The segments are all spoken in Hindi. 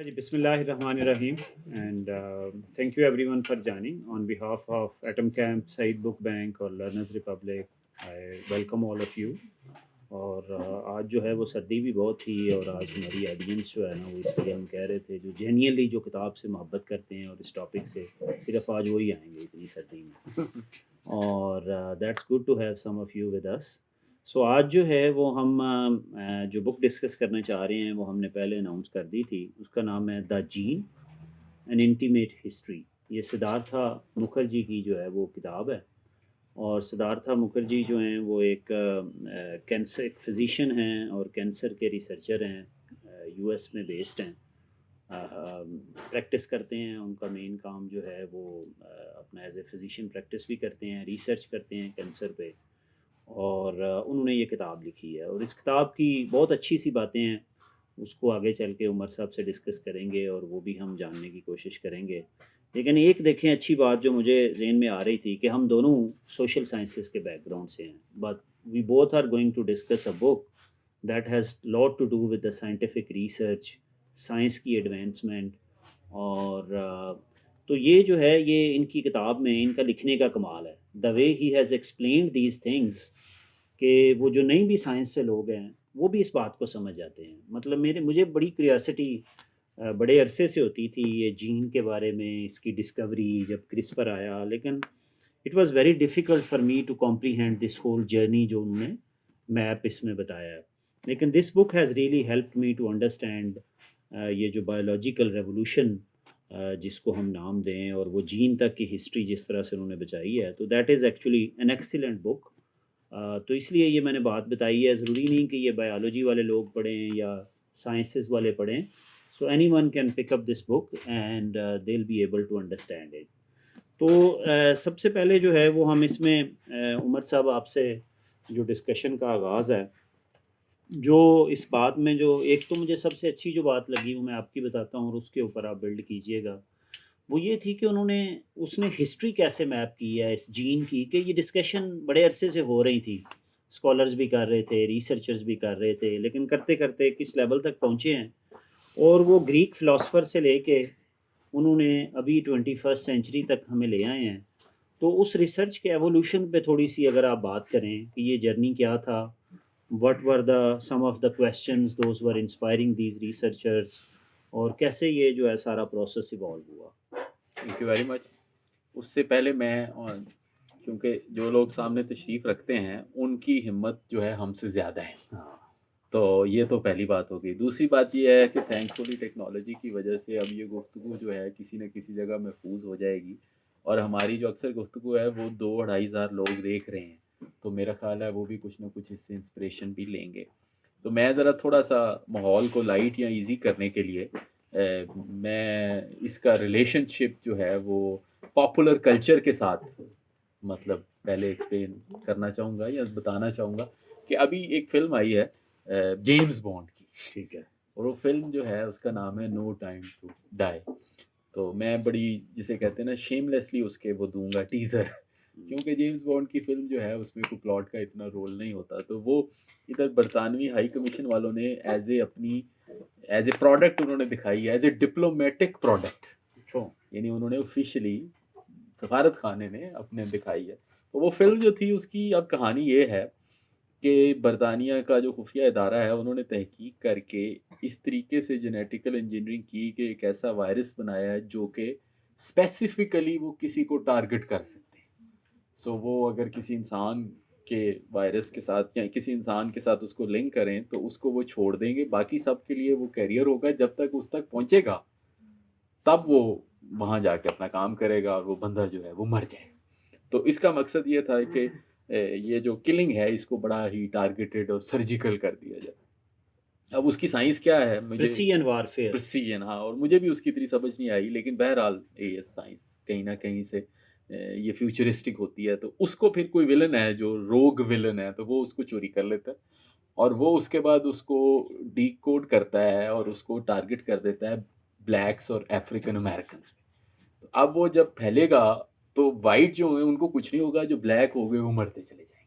Ji, Bismillahirrahmanirrahim, and thank you everyone for joining. On behalf of Atom Camp, Said Book Bank और Learners Republic, I welcome all of you. और आज जो है वो सर्दी भी बहुत थी और आज हमारी ऑडियंस जो है ना वो इसलिए हम कह रहे थे जो जेन्युइनली जो किताब से मोहब्बत करते हैं और इस टॉपिक से सिर्फ आज वही आएंगे इतनी सर्दी में और that's good to have some of you with us. So आज जो है वो हम जो बुक डिस्कस करना चाह रहे हैं वो हमने पहले अनाउंस कर दी थी. उसका नाम है the gene N intimate history. ये सिद्धार्था मुखर्जी की जो है वो किताब है. और सिद्धार्था मुखर्जी जो हैं वो एक कैंसर एक फिजिशियन हैं और कैंसर के रिसर्चर हैं. यूएस में बेस्ड हैं. प्रैक्टिस करते हैं. उनका मेन काम जो है वो अपना एज ए फिजिशियन प्रैक्टिस भी करते हैं, रिसर्च करते हैं कैंसर पे. और उन्होंने ये किताब लिखी है और इस किताब की बहुत अच्छी सी बातें हैं. उसको आगे चल के उमर साहब से डिस्कस करेंगे और वो भी हम जानने की कोशिश करेंगे. लेकिन एक देखें अच्छी बात जो मुझे जहन में आ रही थी कि हम दोनों सोशल साइंसेस के बैकग्राउंड से हैं, but we both are going to discuss a book that has lot to do with the scientific research, science की एडवांसमेंट. और तो ये जो है ये इनकी किताब में इनका लिखने का कमाल है. The way he has explained these things कि वो जो नहीं भी साइंस से लोग हैं वो भी इस बात को समझ जाते हैं. मतलब मुझे बड़ी क्यूरियोसिटी बड़े अरसे से होती थी ये जीन के बारे में, इसकी डिस्कवरी जब क्रिस्पर आया. लेकिन it was very difficult for me to comprehend this whole journey जो उन्होंने मैप इसमें बताया है. लेकिन this book has really helped me to understand ये जो बायोलॉजिकल रेवोल्यूशन जिसको हम नाम दें और वो जीन तक की हिस्ट्री जिस तरह से उन्होंने बचाई है, तो that is actually an excellent book. तो इसलिए ये मैंने बात बताई है. ज़रूरी नहीं कि ये बायोलॉजी वाले लोग पढ़ें या साइंसेस वाले पढ़ें. So anyone can pick up this book and they will be able to understand it. तो सबसे पहले जो है वो हम इसमें उमर साहब आपसे जो डिस्कशन का आगाज़ है, जो इस बात में जो एक तो मुझे सबसे अच्छी जो बात लगी वो मैं आपकी बताता हूँ और उसके ऊपर आप बिल्ड कीजिएगा. वो ये थी कि उसने हिस्ट्री कैसे मैप की है इस जीन की, कि ये डिस्कशन बड़े अरसे से हो रही थी. स्कॉलर्स भी कर रहे थे, रिसर्चर्स भी कर रहे थे, लेकिन करते करते किस लेवल तक पहुँचे हैं. और वो ग्रीक फ़िलासफ़र से लेके उन्होंने अभी 21st सेंचुरी तक हमें ले आए हैं. तो उस रिसर्च के एवोल्यूशन पे थोड़ी सी अगर आप बात करें कि ये जर्नी क्या था, what were the some of the questions those were inspiring these researchers, और कैसे ये जो है सारा प्रोसेस इवॉल्व हुआ. Thank you very much. उससे पहले मैं क्योंकि जो लोग सामने तशरीफ़ रखते हैं उनकी हिम्मत जो है हमसे ज़्यादा है, हाँ, तो ये तो पहली बात हो गई. दूसरी बात ये है कि थैंकफुली टेक्नोलॉजी की वजह से अब ये गुफ्तगू जो है किसी न किसी जगह महफूज हो जाएगी और हमारी जो अक्सर गुफ्तगू है वो 2-2,500 लोग देख रहे हैं, तो मेरा ख़्याल है वो भी कुछ ना कुछ इससे इंस्पिरेशन भी लेंगे. तो मैं ज़रा थोड़ा सा माहौल को लाइट या इजी करने के लिए मैं इसका रिलेशनशिप जो है वो पॉपुलर कल्चर के साथ मतलब पहले एक्सप्लेन करना चाहूँगा या बताना चाहूँगा कि अभी एक फ़िल्म आई है जेम्स बॉन्ड की. ठीक है. और वो फिल्म जो है उसका नाम है नो टाइम टू डाई. तो मैं बड़ी जिसे कहते हैं ना शेमलेसली उसके वो दूंगा टीज़र, क्योंकि जेम्स बॉन्ड की फ़िल्म जो है उसमें कोई प्लॉट का इतना रोल नहीं होता. तो वो इधर बरतानवी हाई कमीशन वालों ने एज ए प्रोडक्ट उन्होंने दिखाई है, एज ए डिप्लोमेटिक प्रोडक्ट. यानी उन्होंने ऑफिशियली सफारत खाने ने अपने दिखाई है. तो वो फिल्म जो थी उसकी अब कहानी ये है कि बरतानिया का जो खुफिया इदारा है उन्होंने तहकीक करके इस तरीके से जेनेटिकल इंजीनियरिंग की कि एक ऐसा वायरस बनाया है जो कि स्पेसिफिकली वो किसी को टारगेट कर सकते हैं. सो वो अगर किसी इंसान के वायरस के साथ या किसी इंसान के साथ उसको लिंक करें तो उसको वो छोड़ देंगे, बाकी सब के लिए वो कैरियर होगा. जब तक उस तक पहुंचेगा तब वो वहाँ जाके अपना काम करेगा और वो बंदा जो है वो मर जाए. तो इसका मकसद ये था कि ये जो किलिंग है इसको बड़ा ही टारगेटेड और सर्जिकल कर दिया जाए. अब उसकी साइंस क्या है मुझे प्रिसीजन वारफेयर. प्रिसीजन, हाँ, और मुझे भी उसकी इतनी समझ नहीं आई, लेकिन बहरहाल ये साइंस कहीं ना कहीं से ये फ्यूचरिस्टिक होती है. तो उसको फिर कोई विलन है जो रोग विलन है तो वो उसको चोरी कर लेता है और वो उसके बाद उसको डीकोड करता है और उसको टारगेट कर देता है ब्लैक्स और अफ्रीकन अमेरिकन में. तो अब वो जब फैलेगा तो वाइट जो है उनको कुछ नहीं होगा, जो ब्लैक हो गए वो मरते चले जाएंगे.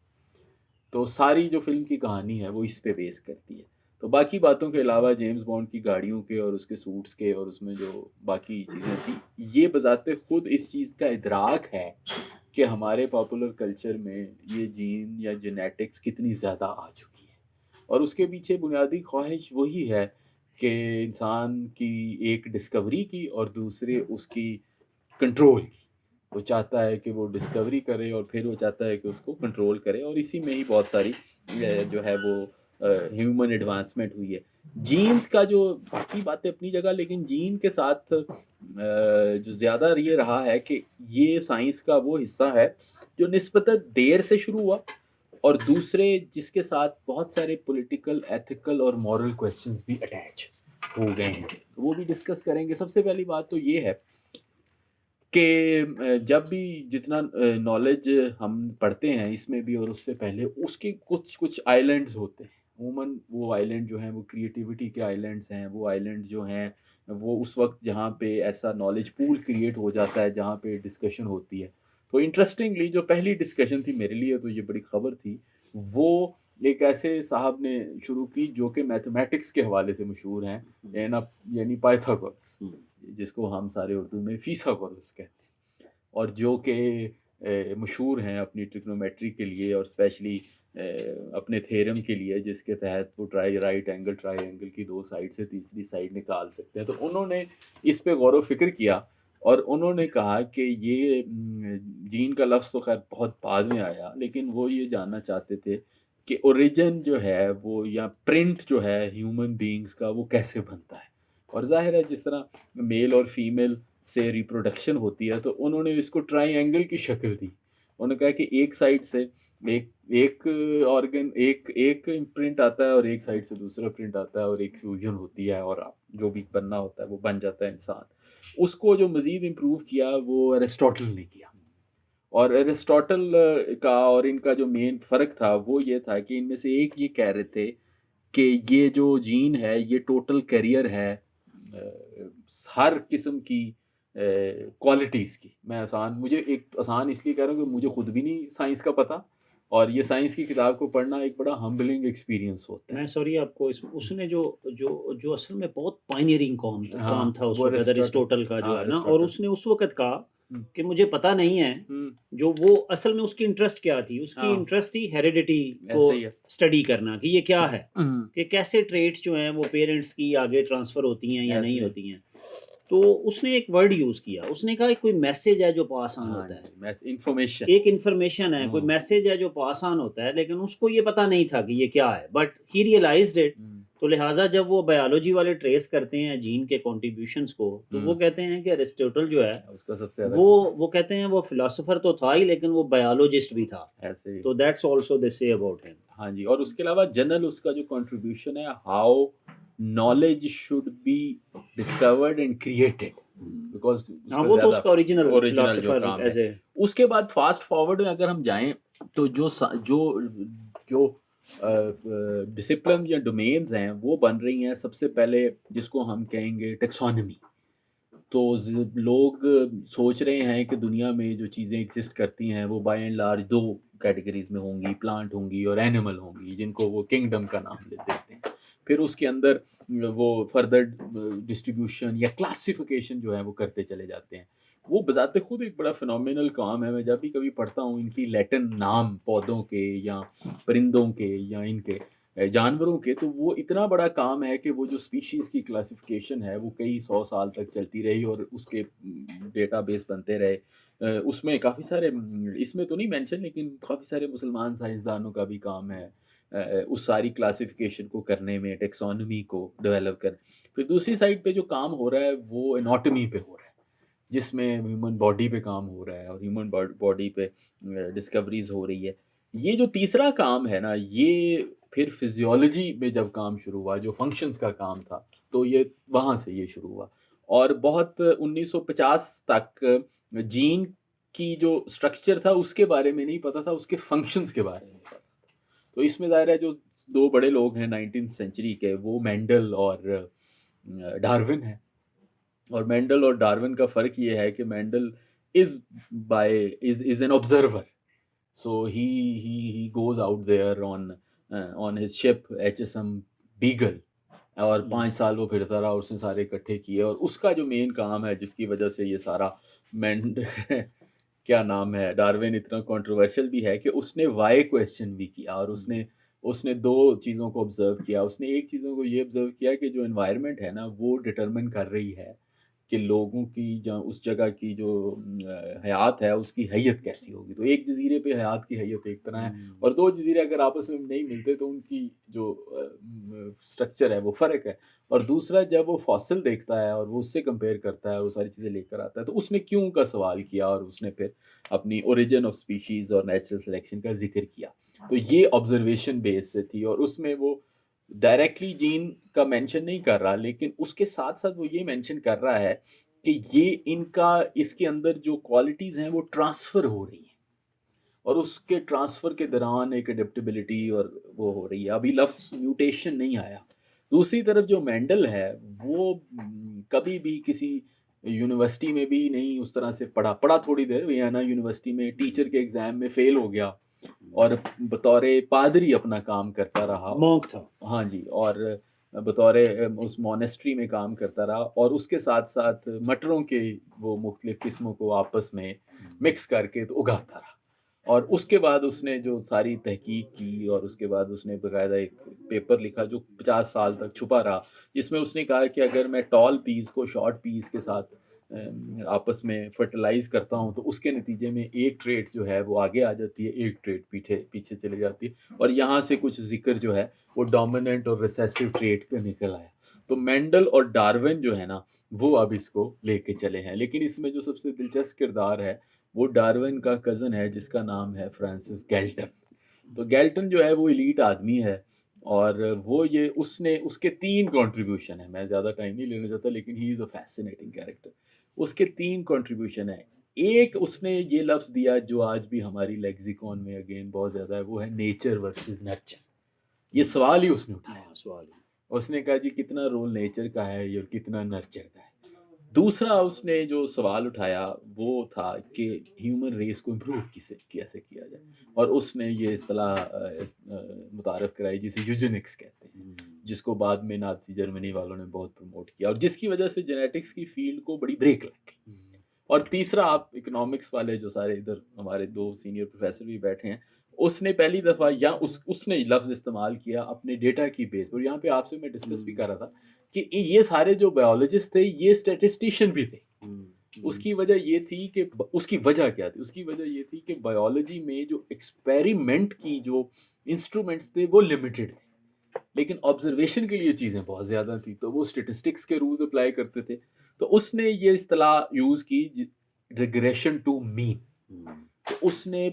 तो सारी जो फिल्म की कहानी है वो इस पे बेस करती है. तो बाकी बातों के अलावा जेम्स बॉन्ड की गाड़ियों के और उसके सूट्स के और उसमें जो बाकी चीज़ें थी, ये बज़ाते खुद इस चीज़ का इदराक है कि हमारे पॉपुलर कल्चर में ये जीन या जेनेटिक्स कितनी ज़्यादा आ चुकी है। और उसके पीछे बुनियादी ख्वाहिश वही है कि इंसान की एक डिस्कवरी की और दूसरे उसकी कंट्रोल की। वो चाहता है कि वो डिस्कवरी करे और फिर वो चाहता है कि उसको कंट्रोल करे, और इसी में ही बहुत सारी जो है वो ह्यूमन एडवांसमेंट हुई है। जीन्स का जो बाकी बातें अपनी जगह, लेकिन जीन के साथ जो ज़्यादा ये रहा है कि ये साइंस का वो हिस्सा है जो निस्बतन देर से शुरू हुआ, और दूसरे जिसके साथ बहुत सारे पॉलिटिकल, एथिकल और मॉरल क्वेश्चंस भी अटैच हो गए हैं, तो वो भी डिस्कस करेंगे। सबसे पहली बात तो ये है कि जब भी जितना नॉलेज हम पढ़ते हैं इसमें भी और उससे पहले, उसके कुछ कुछ आइलैंड्स होते हैं। अमूमन वो आइलैंड जो हैं वो क्रिएटिविटी के आइलैंड्स हैं। वो आइलैंड जो हैं वो उस वक्त जहाँ पे ऐसा नॉलेज पूल क्रिएट हो जाता है जहाँ पे डिस्कशन होती है। तो इंटरेस्टिंगली जो पहली डिस्कशन थी मेरे लिए, तो ये बड़ी खबर थी, वो एक ऐसे साहब ने शुरू की जो कि मैथमेटिक्स के हवाले से मशहूर हैं, यानी पाइथागोरस, जिसको हम सारे उर्दू में फीसागोरस कहते हैं, और जो कि मशहूर हैं अपनी ट्रिग्नोमेट्री के लिए और स्पेशली अपने थ्योरम के लिए, जिसके तहत वो राइट एंगल ट्रायंगल की दो साइड से तीसरी साइड निकाल सकते हैं। तो उन्होंने इस पे गौर व फिक्र किया और उन्होंने कहा कि ये जीन का लफ्ज़ तो खैर बहुत बाद में आया, लेकिन वो ये जानना चाहते थे कि ओरिजिन जो है वो, या प्रिंट जो है ह्यूमन बीइंग्स का, वो कैसे बनता है। और ज़ाहिर है जिस तरह मेल और फीमेल से रिप्रोडक्शन होती है, तो उन्होंने इसको ट्रायंगल की शक्ल दी। उन्होंने कहा कि एक साइड से एक एक ऑर्गन, एक एक प्रिंट आता है और एक साइड से दूसरा प्रिंट आता है और एक फ्यूजन होती है और जो भी बनना होता है वो बन जाता है इंसान। उसको जो मज़ीद इम्प्रूव किया वो अरिस्टोटल ने किया। और अरिस्टोटल का और इनका जो मेन फ़र्क था वो ये था कि इनमें से एक ये कह रहे थे कि ये जो जीन है ये टोटल कैरियर है हर किस्म की क्वालिटीज़ की। मुझे एक आसान इसलिए कह रहा हूँ कि मुझे खुद भी नहीं साइंस का पता, और ये साइंस की किताब को पढ़ना एक बड़ा हम्बलिंग एक्सपीरियंस होता है। मैं सॉरी आपको उसने जो जो जो असल में बहुत पायनियरिंग काम हाँ, था उस वो वक़्त अरिस्टोटल। अरिस्टोटल का जो हाँ, है ना, और अरिस्टोटल। उसने उस वक़्त कहा हुँ, कि मुझे पता नहीं है, हुँ, जो वो असल में उसकी इंटरेस्ट क्या थी? उसकी हाँ, इंटरेस्ट थी हेरिडिटी को ऐसे ही है। स्टडी करना कि ये क्या है? हुँ, कि कैसे ट्रेट्स जो हैं वो पेरेंट्स की आगे ट्रांसफ़र होती हैं या ऐसे नहीं ही। होती हैं। तो उसने एक वर्ड यूज़ किया, उसने कहा कोई मैसेज है जो पास ऑन हाँ होता है। जी, मैस इन्फॉर्मेशन। एक इन्फॉर्मेशन है, कोई हुँ, मैसेज है जो पास ऑन होता है, लेकिन उसको ये पता नहीं था कि ये क्या है, बट ही रियलाइज्ड इट। हुँ, तो लिहाजा जब वो बायोलॉजी वाले ट्रेस करते हैं जीन के कॉन्ट्रीब्यूशंस को, तो वो हुँ, कहते हैं कि अरिस्टोटल जो है, उसका सबसे ज़्यादा वो वो कहते हैं वो फिलोसोफर तो था ही, लेकिन वो बायोलॉजिस्ट भी था। ऐसे ही। तो that's also they say about him. हाँ जी, और उसके अलावा जनरल उसका जो कंट्रीब्यूशन है, how knowledge should be discovered and created, because हाँ, उसका वो तो ज़्यादा उसका ओरिजिनल ओरिजिनल जो फिलोसोफर काम है। एज़ ए उसके बाद फ़ास्ट फॉरवर्ड में अगर हम जाएँ, तो जो डिसिप्लिन या डोमेन्स हैं वो बन रही हैं। सबसे पहले जिसको हम कहेंगे टैक्सोनॉमी। तो लोग सोच रहे हैं कि दुनिया में जो चीज़ें एग्जिस्ट करती हैं वो बाय एंड लार्ज दो कैटेगरीज में होंगी, प्लांट होंगी और एनिमल होंगी, जिनको वो किंगडम का नाम दे देते हैं। फिर उसके अंदर वो फर्दर डिस्ट्रीब्यूशन या क्लासिफिकेशन जो है वो करते चले जाते हैं। वो बजाते खुद एक बड़ा फिनोमिनल काम है। मैं जब भी कभी पढ़ता हूँ इनकी लैटिन नाम पौधों के या परिंदों के या इनके जानवरों के, तो वो इतना बड़ा काम है कि वो जो स्पीशीज़ की क्लासिफ़िकेशन है वो कई 100 साल तक चलती रही और उसके डेटाबेस बनते रहे। उसमें काफ़ी सारे इसमें तो नहीं मेंशन, लेकिन काफ़ी सारे मुसलमान साइंसदानों का भी काम है उस सारी क्लासिफ़िकेशन को करने में, टैक्सोनॉमी को डेवलप कर। फिर दूसरी साइड पे जो काम हो रहा है वो एनाटॉमी पे हो रहा है, जिसमें ह्यूमन बॉडी पे काम हो रहा है और ह्यूमन बॉडी पे डिस्कवरीज़ हो रही है। ये जो तीसरा काम है ना, ये फिर फिज़ियोलॉजी में जब काम शुरू हुआ, जो फ़ंक्शंस का काम था, तो ये वहाँ से ये शुरू हुआ। और बहुत 1950 तक जीन की जो स्ट्रक्चर था उसके बारे में नहीं पता था, उसके फ़ंक्शंस के बारे में पता था। तो इसमें ज़ाहिर है जो 2 बड़े लोग हैं 19th सेंचुरी के, वो मेंडल और डार्विन हैं। और मेंडल और डार्विन का फ़र्क ये है कि Mendel is is an observer. So he goes out there on his ship HSM beagle, और हम्म, 5 साल वो फिरता रहा और उसने सारे इकट्ठे किए, और उसका जो मेन काम है जिसकी वजह से ये सारा मेंड क्या नाम है, डार्विन इतना कंट्रोवर्शियल भी है कि उसने व्हाई क्वेश्चन भी किया, और उसने उसने 2 चीज़ों को ऑब्ज़र्व किया। उसने एक चीज़ों को ये ऑब्ज़र्व किया कि जो एनवायरनमेंट है ना, वो डिटरमाइन कर रही है कि लोगों की ज उस जगह की जो हयात है, उसकी हैयत कैसी होगी। तो एक जज़ीरे पे हयात की हैयत एक तरह है, और 2 जज़ीरे अगर आपस में नहीं मिलते तो उनकी जो स्ट्रक्चर है वो फ़र्क है। और दूसरा, जब वो फॉसिल देखता है और वो उससे कंपेयर करता है और वो सारी चीज़ें लेकर आता है, तो उसने क्यों का सवाल किया, और उसने फिर अपनी ओरिजिन ऑफ स्पीशीज़ और नेचुरल सिलेक्शन का ज़िक्र किया। तो ये ऑब्ज़र्वेशन बेस से थी, और उसमें वो डायरेक्टली जीन का मेंशन नहीं कर रहा, लेकिन उसके साथ-साथ वो ये मेंशन कर रहा है कि ये इनका इसके अंदर जो क्वालिटीज़ हैं वो ट्रांसफ़र हो रही हैं, और उसके ट्रांसफ़र के दौरान एक एडेप्टेबिलिटी और वो हो रही है। अभी लफ्ज़ म्यूटेशन नहीं आया। दूसरी तरफ जो मेंडल है, वो कभी भी किसी यूनिवर्सिटी में भी नहीं उस तरह से पढ़ा। पढ़ा थोड़ी देर वियना यूनिवर्सिटी में, टीचर के एग्ज़ाम में फ़ेल हो गया, और बतौर पादरी अपना काम करता रहा। मॉन्क था। हाँ जी, और बतौर उस मॉनेस्ट्री में काम करता रहा, और उसके साथ-साथ मटरों के वो मुख्तलिफ़ किस्मों को आपस में मिक्स करके तो उगाता रहा। और उसके बाद उसने जो सारी तहकीक की, और उसके बाद उसने बाकायदा एक पेपर लिखा जो 50 साल तक छुपा रहा, जिसमें उसने कहा कि अगर मैं टॉल पीस को शॉर्ट पीस के साथ आपस में फर्टिलाइज़ करता हूँ, तो उसके नतीजे में एक ट्रेट जो है वो आगे आ जाती है, एक ट्रेट पीछे पीछे चली जाती है, और यहाँ से कुछ ज़िक्र जो है वो डोमिनेंट और रिसेसिव ट्रेट का निकल आया। तो मेंडल और डार्विन जो है ना, वो अब इसको लेके चले हैं। लेकिन इसमें जो सबसे दिलचस्प किरदार है, वो डार्विन का कज़न है जिसका नाम है फ्रांसिस गैल्टन। तो गैल्टन जो है वो एलीट आदमी है, और वो ये उसने उसके 3 कंट्रीब्यूशन है। मैं ज़्यादा टाइम नहीं लेना चाहता, लेकिन he is a fascinating character. उसके 3 कंट्रीब्यूशन है। एक उसने ये लफ्ज़ दिया जो आज भी हमारी लेक्सिकॉन में अगेन बहुत ज़्यादा है, वो है नेचर वर्सेस नर्चर। ये सवाल ही उसने उठाया। हाँ, सवाल है। उसने कहा जी कितना रोल नेचर का है और कितना नर्चर का है। दूसरा उसने जो सवाल उठाया वो था कि ह्यूमन रेस को इम्प्रूव किसे कैसे किया जाए, और उसने ये इस्तेलाह मुतारफ़ कराई जिसे यूजेनिक्स कहते हैं, जिसको बाद में नाज़ी जर्मनी वालों ने बहुत प्रमोट किया, और जिसकी वजह से जेनेटिक्स की फ़ील्ड को बड़ी ब्रेक लग गई। और तीसरा, आप इकोनॉमिक्स वाले जो सारे इधर हमारे 2 सीनियर प्रोफ़ेसर भी बैठे हैं, उसने पहली दफ़ा या उसने लफ़्ज़ इस्तेमाल किया अपने डेटा की बेस पर। यहाँ पे आपसे मैं डिस्कस भी कर रहा था कि ये सारे जो बायोलॉजिस्ट थे, ये स्टैटिस्टिशियन भी थे। उसकी वजह ये थी कि उसकी वजह क्या थी? उसकी वजह ये थी कि बायोलॉजी में जो एक्सपेरिमेंट की जो इंस्ट्रूमेंट्स थे, वो लिमिटेड थे। लेकिन ऑब्जर्वेशन के लिए चीज़ें बहुत ज़्यादा थी, तो वो स्टैटिस्टिक्स के रूल्स अप्लाई करते थे। तो उसने ये इस्तिलाह यूज़ की रिग्रेशन टू मीन। तो उसने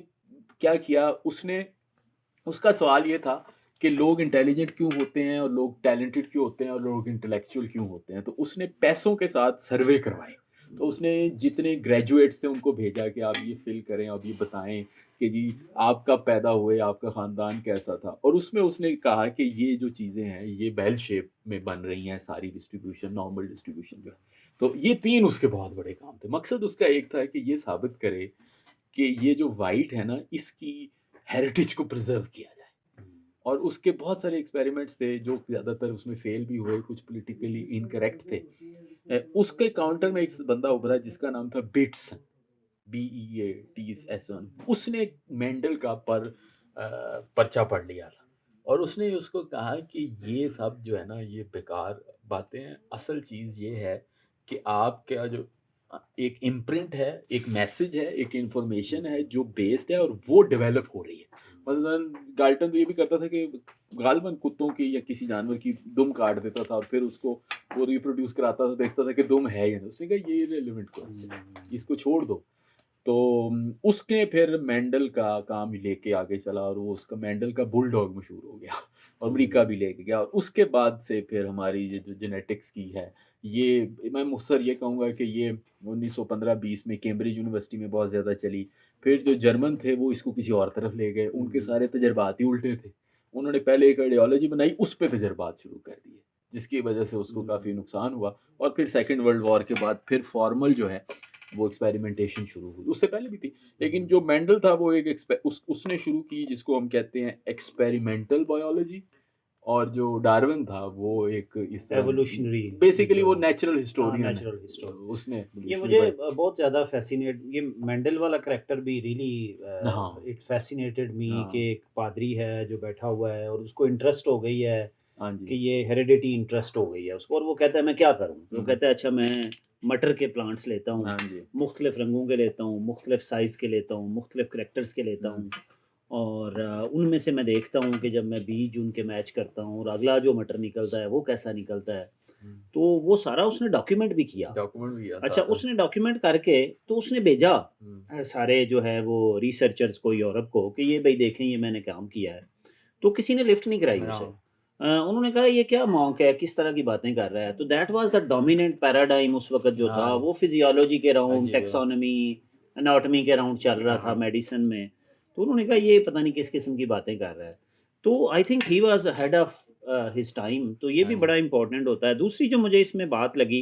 क्या किया, उसने उसका सवाल ये था कि लोग इंटेलिजेंट क्यों होते हैं, और लोग टैलेंटेड क्यों होते हैं, और लोग इंटेलेक्चुअल क्यों होते हैं। तो उसने पैसों के साथ सर्वे करवाए। तो उसने जितने ग्रेजुएट्स थे उनको भेजा कि आप ये फिल करें, आप ये बताएं कि जी आपका पैदा हुए आपका ख़ानदान कैसा था, और उसमें उसने कहा कि ये जो चीज़ें हैं ये बेल शेप में बन रही हैं, सारी डिस्ट्रीब्यूशन नॉर्मल डिस्ट्रीब्यूशन जो है। तो ये 3 उसके बहुत बड़े काम थे। मकसद उसका एक था कि ये साबित करे कि ये जो वाइट है ना, इसकी हेरिटेज को प्रिज़र्व किया जाए। और उसके बहुत सारे एक्सपेरिमेंट्स थे जो ज़्यादातर उसमें फेल भी हुए, कुछ पॉलिटिकली इनकरेक्ट थे। उसके काउंटर में एक बंदा उभरा जिसका नाम था बेट्सन, BEATSON। उसने मेंडल का पर्चा पढ़ लिया था, और उसने उसको कहा कि ये सब जो है ना ये बेकार बातें हैं। असल चीज़ ये है कि आपका जो एक इम्प्रिंट है, एक मैसेज है, एक इन्फॉर्मेशन है जो बेस्ड है, और वो डेवलप हो रही है। मसलन गाल्टन तो ये भी करता था कि गालिबन कुत्तों की या किसी जानवर की दुम काट देता था, और फिर उसको वो रिप्रोड्यूस कराता था, देखता था कि दुम है या नहीं। उसने कहा ये इररिलेवेंट क्वेश्चन है, इसको छोड़ दो। तो उसने फिर मेंडल का काम लेके आगे चला, और वो उसका मेंडल का बुलडॉग मशहूर हो गया, और अमेरिका भी लेके गया। और उसके बाद से फिर हमारी ये जो जेनेटिक्स की है, ये मैं मुख्तसर ये कहूँगा कि ये 1915-20 में कैम्ब्रिज यूनिवर्सिटी में बहुत ज़्यादा चली। फिर जो जर्मन थे वो इसको किसी और तरफ ले गए, उनके सारे तजर्बात ही उल्टे थे। उन्होंने पहले एक आइडियोलॉजी बनाई, उस पे तजर्बात शुरू कर दिए, जिसकी वजह से उसको काफ़ी नुकसान हुआ। और फिर सेकंड वर्ल्ड वॉर के बाद फिर फॉर्मल जो है वो एक्सपेरिमेंटेशन शुरू हुई, उससे पहले भी थी। लेकिन जो मेंडल था वो एक उसने शुरू की जिसको हम कहते हैं एक्सपेरिमेंटल बायोलॉजी, और जो डार्विन था वो एक इस तरह एवोल्यूशनरी बेसिकली वो नेचुरल हिस्टोरियन है, नेचुरल हिस्टोरी। उसने ये evolutionary मुझे by- बहुत ज़्यादा फैसिनेट, ये मेंडल वाला करेक्टर भी रियली हाँ इट फैसिनेटेड मी हाँ कि एक पादरी है जो बैठा हुआ है और उसको इंटरेस्ट हो गई है हाँ कि जी ये हेरिडिटी इंटरेस्ट हो गई है उसको, और वो कहता है मैं क्या करूँ, तो वो हम्म, कहता है अच्छा मैं मटर के प्लांट्स लेता हूँ, हाँ जी मुख्तलिफ रंगों के लेता हूँ, मुख्तलिफ साइज़ के लेता हूँ, मुख्तलिफ करेक्टर्स के लेता हम्म, हूँ, और उनमें से मैं देखता हूँ कि जब मैं बीज उनके मैच करता हूँ और अगला जो मटर निकलता है वो कैसा निकलता है। तो वो सारा उसने डॉक्यूमेंट भी किया। डॉक्यूमेंट भी है अच्छा, साथ साथ उसने डॉक्यूमेंट करके तो उसने भेजा हम्म, सारे जो है वो रिसर्चर्स को यूरोप को कि ये भाई देखें ये मैंने काम किया है। तो किसी ने लिफ्ट नहीं कराई उसे। हाँ उन्होंने कहा ये क्या मॉन्क है, किस तरह की बातें कर रहा है। तो that was the dominant paradigm उस वक़्त जो था, हाँ वो फिज़ियोलॉजी के राउंड, अजीब है टैक्सोनॉमी, एनाटॉमी के राउंड चल रहा था मेडिसिन में। तो उन्होंने कहा ये पता नहीं किस किस्म की बातें कर रहा है। तो I think he was ahead of his time, तो ये हाँ भी जी बड़ा इम्पोर्टेंट होता है। दूसरी जो मुझे इसमें बात लगी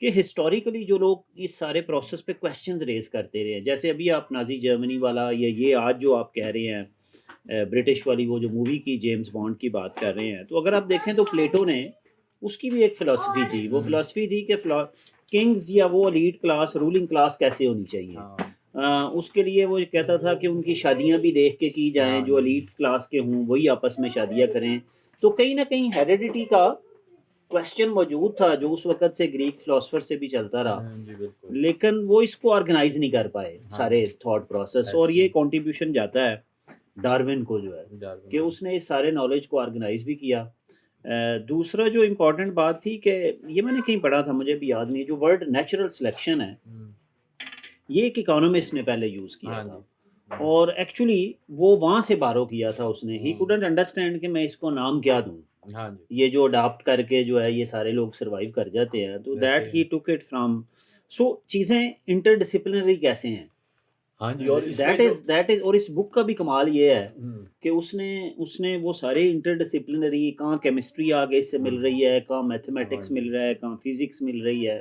कि हिस्टोरिकली जो लोग इस सारे प्रोसेस पे क्वेश्चंस रेज करते रहे, जैसे अभी आप नाजी जर्मनी वाला या ये आज जो आप कह रहे हैं ब्रिटिश वाली वो जो मूवी की जेम्स बॉन्ड की बात कर रहे हैं, तो अगर आप देखें तो प्लेटो ने उसकी भी एक फ़िलॉसफ़ी थी। वो हम्म, फ़िलॉसफ़ी थी कि किंग्स या वो एलीट क्लास, रूलिंग क्लास कैसे होनी चाहिए। हाँ उसके लिए वो कहता था कि उनकी शादियाँ भी देख के की जाएँ, हाँ जो जी एलीट क्लास के हों वही आपस में शादियाँ करें। तो कहीं न कहीं हेरिडिटी का क्वेश्चन मौजूद था जो उस वक़्त से ग्रीक फ़िलॉसफ़र से भी चलता रहा। जी बिल्कुल लेकिन वो इसको ऑर्गेनाइज़ नहीं कर पाए हाँ सारे थॉट प्रोसेस, और ऐसे ये ही कंट्रीब्यूशन जाता है डार्विन को जो है डार्विन कि को उसने इस सारे नॉलेज को ऑर्गेनाइज़ भी किया। दूसरा जो इम्पोर्टेंट बात थी कि ये मैंने कहीं पढ़ा था, मुझे भी याद नहीं, जो वर्ड नेचुरल सिलेक्शन है, हम्म, ये एक इकोनॉमिस्ट ने पहले यूज़ किया हाँ जी था। और एक्चुअली वो वहाँ से बारो किया था उसने। ही हम्म, कुडंट अंडरस्टैंड कि मैं इसको नाम क्या दूँ? हाँ जी ये जो अडॉप्ट करके जो है ये सारे लोग सर्वाइव कर जाते हैं, तो ऐसे दैट ही ही टूक इट फ्रॉम। सो चीज़ें इंटरडिसिप्लिनरी कैसे हैं, हाँ जी और इसमें जो दैट इज़, और इस बुक का भी कमाल ये है हम्म, कि उसने उसने वो सारे इंटरडिसिप्लिनरी, कहाँ केमिस्ट्री आगे इससे मिल रही है, कहाँ हाँ मैथमेटिक्स जी मिल रहा है, कहाँ फिजिक्स मिल रही है,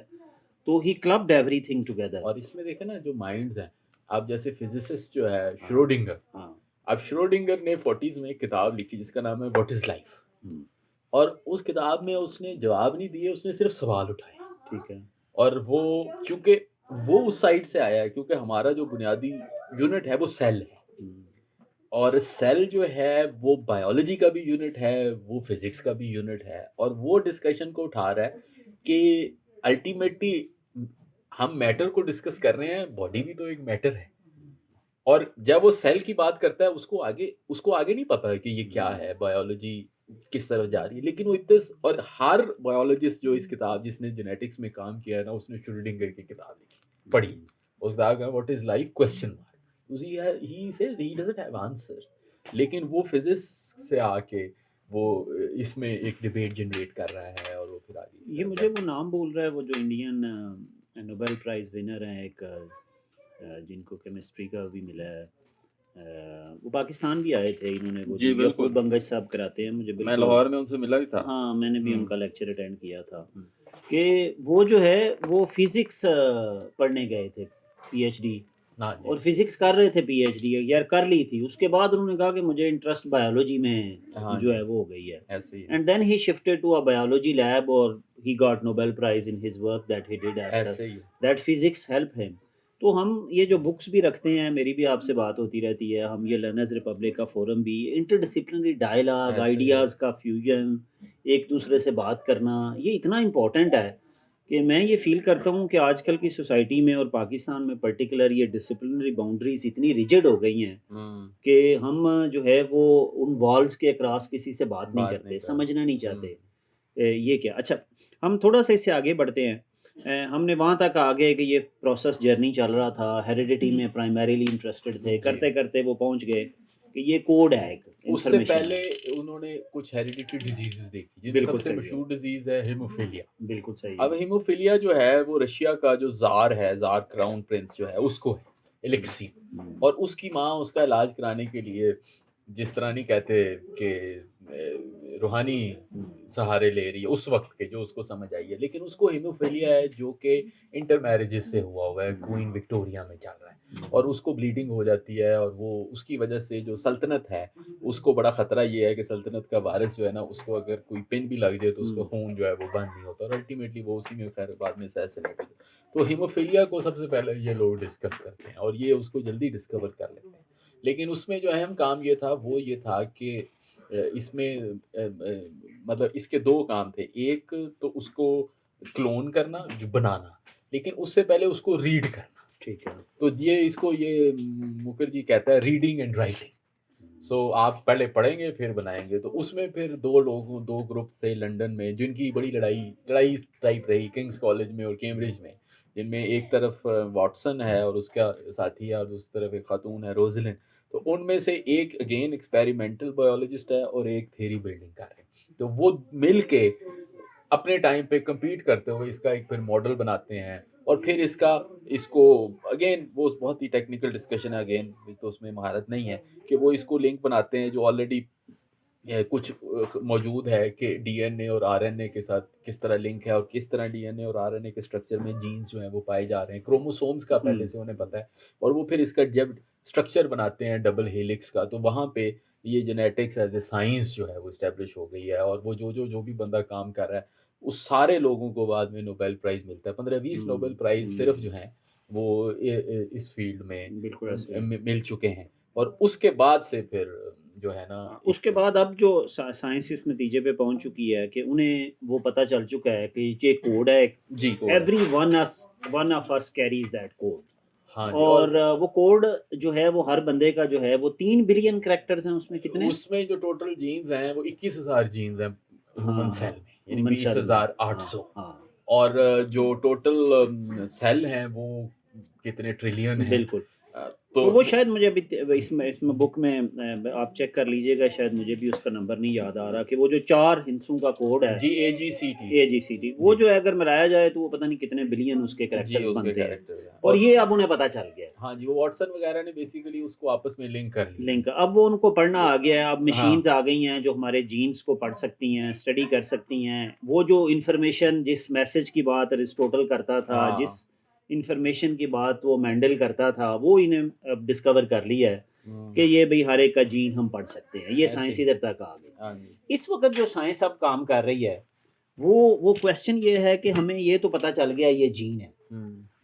तो ही क्लब्ड एवरीथिंग टुगेदर। और इसमें देखे ना जो माइंड्स हैं आप जैसे फिजिसिस्ट जो है श्रोडिंगर हाँ। अब श्रोडिंगर ने 40s में एक किताब लिखी जिसका नाम है व्हाट इज लाइफ हम्म, और उस किताब में उसने जवाब नहीं दिए उसने सिर्फ सवाल उठाए ठीक है। और वो चूंकि वो उस साइड से आया है क्योंकि हमारा जो बुनियादी यूनिट है वो सेल है हम्म, और सेल जो है वो बायोलॉजी का भी यूनिट है वो फिजिक्स का भी यूनिट है और वो डिस्कशन को उठा रहा है कि अल्टीमेटली हम मैटर को डिस्कस कर रहे हैं बॉडी भी तो एक मैटर है और जब वो सेल की बात करता है उसको आगे नहीं पता है कि ये क्या है बायोलॉजी किस तरफ जा रही है लेकिन वो इतने और हर बायोलॉजिस्ट जो इस किताब जिसने जेनेटिक्स में काम किया है ना उसने श्रोडिंगर की किताब लिखी पढ़ी उस किताब का what is life question mark he says he doesn't have answer लेकिन वो फिजिक्स से आके वो इसमें एक डिबेट जनरेट कर रहा है और वो फिर आगे की ये तरफ मुझे वो नाम बोल रहा है, वो जो इंडियन नोबेल प्राइज़ विनर हैं एक, जिनको केमिस्ट्री का भी मिला है। वो पाकिस्तान भी आए थे, इन्होंने वो जी जो बिल्कुल यकूब बंगश साहब कराते हैं, मुझे मैं बिल्कुल। लाहौर में उनसे मिला भी था हाँ, मैंने भी हम्म उनका लेक्चर अटेंड किया था हम्म, कि वो जो है वो फिज़िक्स पढ़ने गए थे, पीएचडी, हाँ जी और फिज़िक्स कर रहे थे, पीएचडी यार कर ली थी। उसके बाद उन्होंने कहा कि मुझे इंटरेस्ट बायोलॉजी में हाँ जो जी है वो हो गई है, ऐसे ही है and then he shifted to a biology lab और he got Nobel prize in his work that he did after ऐसे ही है दैट फिज़िक्स हेल्प हिम। तो हम ये जो बुक्स भी रखते हैं, मेरी भी आपसे बात होती रहती है, हम ये लर्नर्स रिपब्लिक का फोरम भी, इंटरडिसिप्लिनरी डायलॉग, ऐसे ही है आइडियाज़ का फ्यूजन, एक दूसरे से बात करना, ये इतना इम्पोर्टेंट है कि मैं ये फ़ील करता हूँ कि आजकल की सोसाइटी में और पाकिस्तान में पर्टिकुलर ये डिसिप्लिनरी बाउंड्रीज़ इतनी रिजिड हो गई हैं हम्म कि हम जो है वो उन वॉल्स के अक्रॉस किसी से बात नहीं बात नहीं करते, कर समझना नहीं हम्म चाहते। ये क्या, अच्छा, हम थोड़ा-सा इससे आगे बढ़ते हैं। हमने वहाँ तक आ गए कि ये प्रोसेस जर्नी चल रहा था, हेरिडिटी में प्राइमरीली इंटरेस्टेड थे, जी करते-करते वो पहुँच गए कि ये कोड है, एक उससे इन्फॉर्मेशन पहले है। उन्होंने कुछ हेरिडिटरी डिजीजेस देखी जिनमें बिल्कुल सबसे सही है, मशहूर डिजीज है हीमोफीलिया बिल्कुल सही अब है। हीमोफीलिया जो है वो रशिया का जो जार है जार क्राउन प्रिंस जो है उसको है हुँ, एलेक्सी हुँ, और उसकी माँ उसका इलाज कराने के लिए जिस तरह नहीं कहते कि रूहानी सहारे ले रही है उस वक्त के, जो उसको समझ आई है, लेकिन उसको हीमोफीलिया है जो कि इंटर मैरिजेस से हुआ हुआ है, क्वीन विक्टोरिया में चल रहा है, और उसको ब्लीडिंग हो जाती है, और वो उसकी वजह से जो सल्तनत है उसको बड़ा ख़तरा ये है कि सल्तनत का वारिस जो है ना, उसको अगर कोई पिन भी लग जाए तो उसका खून जो है वो बंद नहीं होता, और अल्टीमेटली वो उसी में खैर बाद में असैसिनेट हो जाता। तो हीमोफीलिया को सबसे पहले ये लोग डिस्कस करते हैं, और ये उसको जल्दी डिस्कवर कर लेते हैं। लेकिन उसमें जो अहम काम ये था वो ये था कि इसमें मतलब इसके 2 काम थे। एक तो उसको क्लोन करना, जो बनाना, लेकिन उससे पहले उसको रीड करना। ठीक है। तो ये मुखर्जी कहता है रीडिंग एंड राइटिंग। सो आप पहले पढ़ेंगे फिर बनाएँगे। तो उसमें फिर 2 ग्रुप थे लंदन में, जिनकी बड़ी लड़ाई टाइप रही किंग्स कॉलेज में और कैम्ब्रिज में। जिनमें एक तरफ वाटसन है और उसका साथी है, और उस तरफ एक खातून है रोज़लिन। तो उनमें से एक अगेन एक्सपेरिमेंटल बायोलॉजिस्ट है और एक थ्योरी बिल्डिंग कर रहे हैं। तो वो मिल के अपने टाइम पे कम्पीट करते हुए इसका एक फिर मॉडल बनाते हैं, और फिर इसको अगेन वो बहुत ही टेक्निकल डिस्कशन है, अगेन तो उसमें महारत नहीं है, कि वो इसको लिंक बनाते हैं जो ऑलरेडी कुछ मौजूद है, कि डीएनए और आरएनए के साथ किस तरह लिंक है, और किस तरह डीएनए और आरएनए के स्ट्रक्चर में जीन्स जो हैं वो पाए जा रहे हैं। क्रोमोसोम्स का पहले से उन्हें पता है, और वो फिर इसका जब स्ट्रक्चर बनाते हैं डबल हेलिक्स का, तो वहाँ पे ये जेनेटिक्स एज़ ए साइंस जो है वो एस्टेब्लिश हो गई है, और वो जो भी बंदा काम कर रहा है, उस सारे लोगों को बाद में नोबेल प्राइज़ मिलता है। 15-20 नोबेल प्राइज़ सिर्फ जो हैं वो इस फील्ड में बिल्कुल ऐसे ही। मिल चुके हैं। और उसके बाद से फिर जो है ना उसके बाद अब जो साइंस इस नतीजे पे पहुंच चुकी है कि उन्हें वो पता चल चुका है कि ये कोड है, जी, कोड है। Every one of us carries that code. हाँ जी, और वो कोड जो है वो हर बंदे का जो है वो 3 बिलियन कैरेक्टर्स हैं उसमें। कितने? उसमें जो टोटल जीन्स हैं वो 21,000 जीन्स हैं ह्यूमन हाँ सेल हाँ, में, यानी ह्यूमन सेल में। हाँ 20,800। हाँ, और जो टोटल सेल हैं वो कितने ट्रिलियन हैं। बिल्कुल। तो तो वो शायद मुझे अभी इसमें इसमें बुक में आप चेक कर लीजिएगा, शायद मुझे भी उसका नंबर नहीं याद आ रहा, कि वो जो 4 हिंसों का कोड है GAGCT AGCT, वो जो है अगर मिलाया जाए तो वो पता नहीं कितने बिलियन उसके जी, कैरेक्टर्स उसके बनते हैं। कैरेक्टर्स हैं। और ये अब उन्हें पता चल गया है। हाँ जी, वो वॉटसन वगैरह ने बेसिकली उसको आपस में लिंक कर लिया। लिंक अब वो उनको पढ़ना आ गया है। अब हाँ। मशीन्स आ गई हैं जो हमारे जीन्स को पढ़ सकती हैं, स्टडी कर सकती हैं। वो जो इन्फॉर्मेशन, जिस मैसेज की बात अरिस्टोटल करता था, हाँ। जिस इन्फॉर्मेशन की बात वो मेंडल करता था, वो इन्हें अब डिस्कवर कर लिया है कि ये भाई हर एक का जीन हम पढ़ सकते हैं। ये ऐसे साइंस ही। इधर तक आ गई। हाँ जी। इस वक्त जो साइंस अब काम कर रही है, वो क्वेश्चन ये है कि हमें ये तो पता चल गया ये जीन है,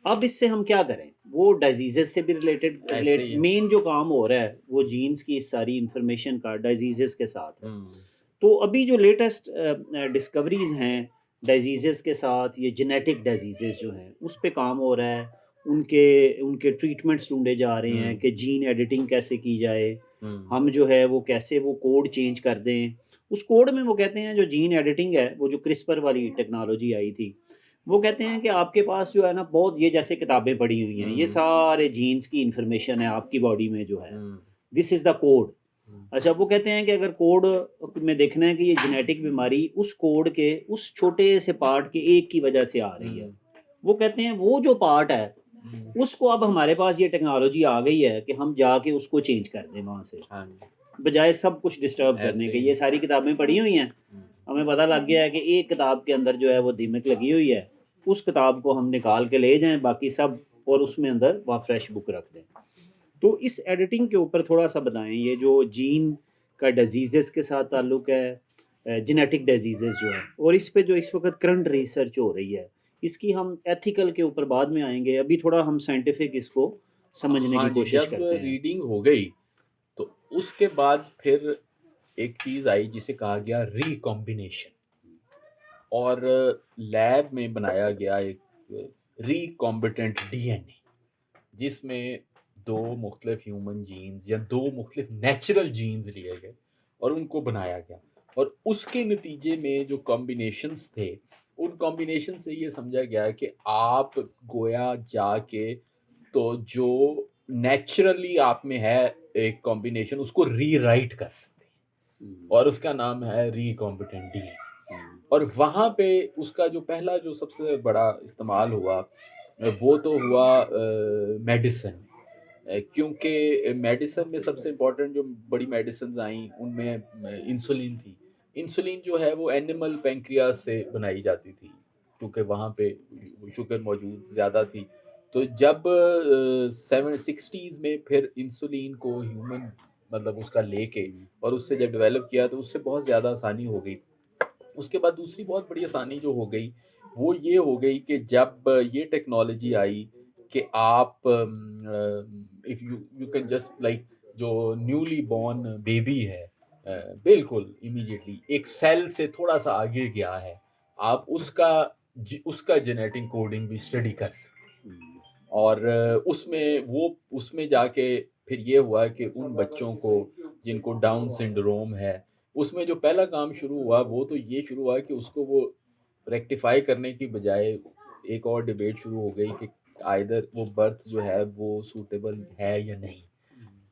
अब इससे हम क्या करें? वो डिजीजेस से भी रिलेटेड ऐसे ही है। मेन जो काम हो रहा है वो जीन्स की इस सारी इंफॉर्मेशन का डिजीजेस के साथ है। तो अभी जो लेटेस्ट डिस्कवरीज हैं डिजीजेस के साथ, ये जेनेटिक डिजीजेस जो हैं उस पे काम हो रहा है। उनके उनके ट्रीटमेंट्स ढूंढे जा रहे हैं कि जीन एडिटिंग कैसे की जाए, हम जो है वो कैसे वो कोड चेंज कर दें। उस कोड में वो कहते हैं जो जीन एडिटिंग है, वो जो क्रिस्पर वाली टेक्नोलॉजी आई थी, वो कहते हैं कि आपके पास जो है ना बहुत, ये जैसे किताबें पढ़ी हुई हैं, ये सारे जीन्स की इंफॉर्मेशन है आपकी बॉडी में जो है, दिस इज़ द कोड। अच्छा, वो कहते हैं कि अगर कोड में देखना है कि ये जेनेटिक बीमारी उस कोड के उस छोटे से पार्ट के एक की वजह से आ रही है, वो कहते हैं वो जो पार्ट है उसको अब हमारे पास ये टेक्नोलॉजी आ गई है कि हम जाके उसको चेंज कर दें वहाँ से, बजाय सब कुछ डिस्टर्ब करने के। ये सारी किताबें पढ़ी हुई हैं, हमें पता लग गया है कि एक किताब के अंदर जो है वो दीमक लगी हुई है, उस किताब को हम निकाल के ले जाएं बाकी सब, और उसमें अंदर वह फ्रेश बुक रख दें। तो इस एडिटिंग के ऊपर थोड़ा सा बताएं, ये जो जीन का डिजीज़ेस के साथ ताल्लुक़ है, जेनेटिक डिजीज़ेस जो है, और इस पे जो इस वक्त करंट रिसर्च हो रही है, इसकी हम एथिकल के ऊपर बाद में आएंगे। अभी थोड़ा हम साइंटिफिक इसको समझने हाँ की जी, कोशिश जब करते हैं। रीडिंग हो गई तो उसके बाद फिर एक चीज़ आई जिसे कहा गया रिकॉम्बिनेशन, और लैब में बनाया गया एक रिकॉम्बिटेंट डीएनए, जिसमें 2 मुख्तलिफ ह्यूमन जीन्स या 2 मुख्तलिफ नेचुरल जीन्स लिए गए और उनको बनाया गया, और उसके नतीजे में जो कॉम्बिनेशंस थे, उन कॉम्बिनेशन से ये समझा गया कि आप गोया जाके तो जो नेचुरली आप में है एक कॉम्बिनेशन, उसको रीराइट कर सकते हैं, और उसका नाम है रिकॉम्बिटेंट डीएनए। और वहाँ पे उसका जो पहला जो सबसे बड़ा इस्तेमाल हुआ वो तो हुआ मेडिसिन, क्योंकि मेडिसिन में सबसे इम्पोर्टेंट जो बड़ी मेडिसिन्स आई उनमें इंसुलिन थी। इंसुलिन जो है वो एनिमल पैंक्रियास से बनाई जाती थी, क्योंकि वहाँ पे शुगर मौजूद ज़्यादा थी। तो जब 760s में फिर इंसुलिन को ह्यूमन मतलब उसका लेके और उससे जब डेवलप किया तो उससे बहुत ज़्यादा आसानी हो गई। उसके बाद दूसरी बहुत बड़ी आसानी जो हो गई, वो ये हो गई कि जब ये टेक्नोलॉजी आई कि आप if you can just like जो न्यूली बॉर्न बेबी है बिल्कुल इमीडिएटली एक सेल से थोड़ा-सा आगे गया है, आप उसका जेनेटिक कोडिंग भी स्टडी कर सकते हैं। और उसमें जाके फिर ये हुआ कि उन बच्चों को जिनको डाउन सिंड्रोम है, उसमें जो पहला काम शुरू हुआ वो तो ये शुरू हुआ कि उसको वो रेक्टिफ़ाई करने की बजाय एक और डिबेट शुरू हो गई कि आइदर वो बर्थ जो है वो सूटेबल है या नहीं।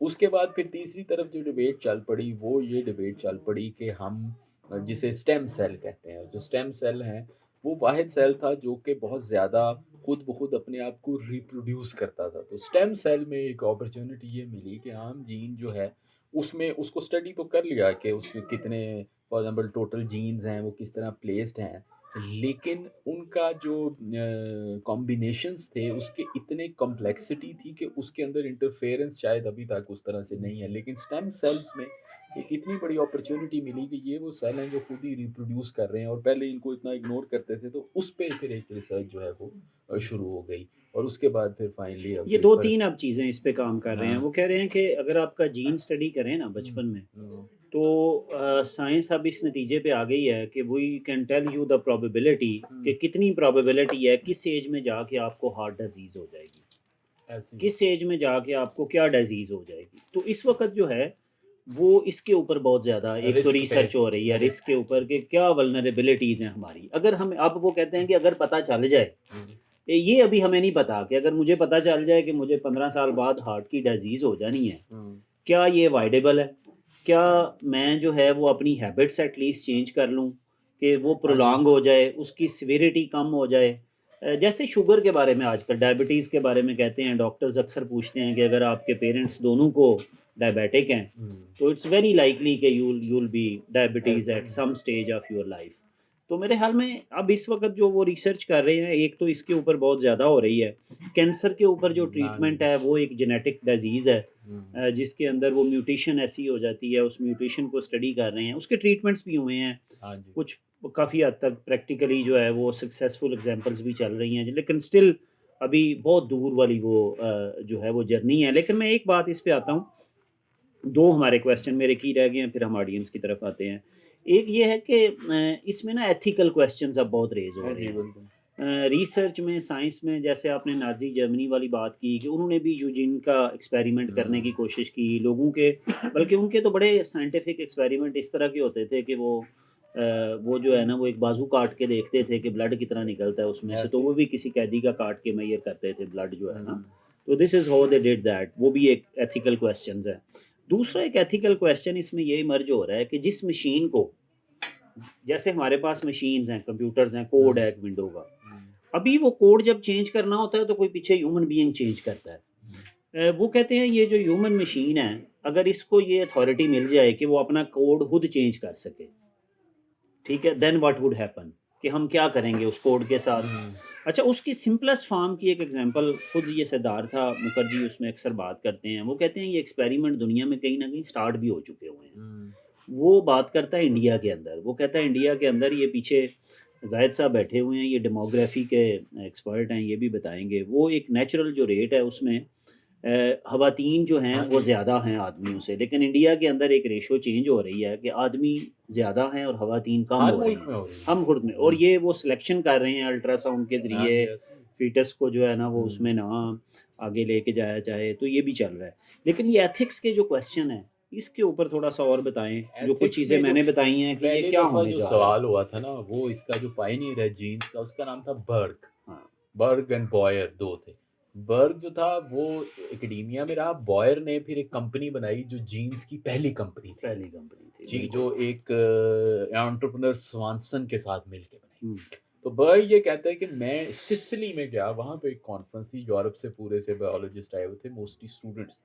उसके बाद फिर तीसरी तरफ जो डिबेट चल पड़ी, वो ये डिबेट चल पड़ी कि हम जिसे स्टेम सेल कहते हैं, जो स्टेम सेल हैं, वो वाहिद सेल था जो कि बहुत ज़्यादा खुद ब खुद अपने आप को रिप्रोड्यूस करता था। तो स्टेम सेल में एक अपॉर्च्युनिटी ये मिली कि आम जीन जो है, उसमें उसको स्टडी तो कर लिया कि उसमें कितने फॉर एग्ज़ाम्पल टोटल जीन्स हैं, वो किस तरह प्लेस्ड हैं। लेकिन उनका जो कॉम्बिनेशंस थे उसके इतने कॉम्प्लेक्सिटी थी कि उसके अंदर इंटरफेरेंस शायद अभी तक उस तरह से नहीं है। लेकिन स्टेम सेल्स में एक इतनी बड़ी अपॉर्च्युनिटी मिली कि ये वो सेल हैं जो खुद ही रिप्रोड्यूस कर रहे हैं और पहले इनको इतना इग्नोर करते थे, तो उस पे फिर एक रिसर्च जो है वो शुरू हो गई और उसके बाद फिर फाइनली अब ये इस दो पर तीन अब चीज़ें इस पे काम कर रहे हैं। हाँ। वो कह रहे हैं कि अगर आपका जीन स्टडी करें ना हुँ, बचपन में, हुँ, तो साइंस अब इस नतीजे पे आ गई है कि we can tell you the probability कि हुँ, कितनी प्रोबेबिलिटी है किस एज में जाके आपको हार्ट डिजीज़ हो जाएगी, ऐसे ही। किस एज में जाके आपको क्या डिजीज़ हो जाएगी। तो इस वक़्त जो है वो इसके ऊपर बहुत ज़्यादा एक तो रिस्क पे रिसर्च हो रही है रिस्क के ऊपर कि क्या वल्नरेबिलिटीज़ हैं हमारी। अगर हम अब वो कहते हैं कि अगर पता चल जाए, हुँ, ये अभी हमें नहीं पता कि अगर मुझे पता चल जाए कि मुझे 15 साल बाद हार्ट की डिज़ीज़ हो जानी है, हुँ, क्या ये अवॉइडेबल है? क्या मैं जो है वो अपनी हैबिट्स एटलीस्ट चेंज कर लूँ कि वो हाँ जी। प्रोलॉन्ग हो जाए, उसकी सीवियरिटी कम हो जाए? जैसे शुगर के बारे में आजकल डायबिटीज़ के बारे में कहते हैं, डॉक्टर्स अक्सर पूछते हैं कि अगर आपके पेरेंट्स दोनों को डायबिटिक हैं, हुँ, तो इट्स वेरी लाइकली कि यू विल बी डायबिटीज़ ऐसे एट ही। Some stage of your life. तो मेरे ख़्याल में अब इस वक़्त जो वो रिसर्च कर रहे हैं, एक तो इसके ऊपर बहुत ज़्यादा हो रही है। कैंसर के ऊपर जो हाँ ट्रीटमेंट जी। है, वो एक जेनेटिक डिज़ीज़ है। हुँ, जिसके अंदर वो म्यूटेशन ऐसी हो जाती है, उस म्यूटेशन को स्टडी कर रहे हैं। उसके ट्रीटमेंट्स भी हुए हैं, हाँ जी। कुछ काफ़ी हद तक प्रैक्टिकली जो है वो सक्सेसफुल एग्ज़ाम्पल्स भी चल रही हैं, लेकिन स्टिल अभी बहुत दूर वाली वो जो है वो जर्नी है। लेकिन मैं एक बात इस पे आता हूँ, 2 हमारे क्वेश्चन मेरे की रह गए हैं, फिर हम ऑडियंस की तरफ आते हैं। एक ये है कि इसमें ना एथिकल क्वेश्चंस अब बहुत रेज़ हो हाँ रहे जी, हैं। बिल्कुल। रिसर्च में, साइंस में, जैसे आपने नाज़ी जर्मनी वाली बात की कि उन्होंने भी यूजीन का एक्सपेरिमेंट करने की हुँ, कोशिश की, लोगों के बल्कि उनके तो बड़े साइंटिफिक एक्सपेरिमेंट इस तरह के होते थे कि वो जो है ना वो एक बाजू काट के देखते थे कि ब्लड कितना निकलता है उसमें से, तो ऐसे वो ही। भी किसी कैदी का काट के मेजर करते थे ब्लड जो है ना। हुँ, तो this is how they did that, वो भी एक एथिकल क्वेश्चंस है। दूसरा एक एथिकल क्वेश्चन इसमें ये इमर्ज हो रहा है कि जिस मशीन को, जैसे हमारे पास मशीन्स हैं, कंप्यूटर्स हैं, कोड हुँ, है एक विंडो का, हुँ, अभी वो कोड जब चेंज करना होता है तो कोई पीछे ह्यूमन बीइंग चेंज करता है। हुँ, वो कहते हैं ये जो ह्यूमन मशीन है, अगर इसको ये अथॉरिटी मिल जाए कि वो अपना कोड खुद चेंज कर सके, ठीक है, देन व्हाट वुड हैपन, कि हम क्या करेंगे उस कोड के साथ। हुँ, अच्छा, उसकी सिंपलेस्ट फॉर्म की एक एग्जांपल खुद ये सिद्धार्था मुखर्जी उसमें अक्सर बात करते हैं। वो कहते हैं ये एक्सपेरिमेंट दुनिया में कहीं ना कहीं स्टार्ट भी हो चुके हुए हैं। हुँ, वो बात करता है इंडिया के अंदर, वो कहता है इंडिया के अंदर ये पीछे जाहिद साहब बैठे हुए हैं, ये डेमोग्राफी के एक्सपर्ट हैं, ये भी बताएंगे। वो एक नेचुरल जो रेट है उसमें ख़वातीन जो हैं हाँ वो जी। ज़्यादा हैं आदमियों से, लेकिन इंडिया के अंदर एक रेशो चेंज हो रही है कि आदमी ज़्यादा हैं और ख़वातीन कम हर हो रही मुल्क हैं। में हो रही है। हम खुद में, और हुँ, ये वो सिलेक्शन कर रहे हैं अल्ट्रासाउंड के हाँ ज़रिए, जी, ऐसे ही। फीटस को जो है ना वो हुँ, उसमें ना आगे लेके जाया जाए, तो ये भी चल रहा है। लेकिन ये एथिक्स के जो क्वेश्चन है, इसके ऊपर थोड़ा सा और बताएं। जो कुछ एथिक्स चीज़ें में जो मैंने बताई हैं कि ये पहली क्या दफ़ा होने जो जा रहा है। सवाल हुआ था ना, वो इसका जो पायनियर है जीन्स का, उसका नाम था बर्ग। हाँ, बर्ग एंड बॉयर 2 थे। बर्ग जो था वो एकेडेमिया में रहा, बॉयर ने फिर एक कंपनी बनाई जो जीन्स की पहली कंपनी थी। पहली कंपनी थी जी, बिल्कुल। जो एक एंटरप्रेन्योर स्वानसन के साथ मिलके बनाई। हुँ, तो बॉय ये कहता है कि मैं सिसिली में गया, वहाँ पे एक कॉन्फ्रेंस थी, यूरोप से पूरे से बायोलॉजिस्ट आए हुए थे, मोस्टली स्टूडेंट्स।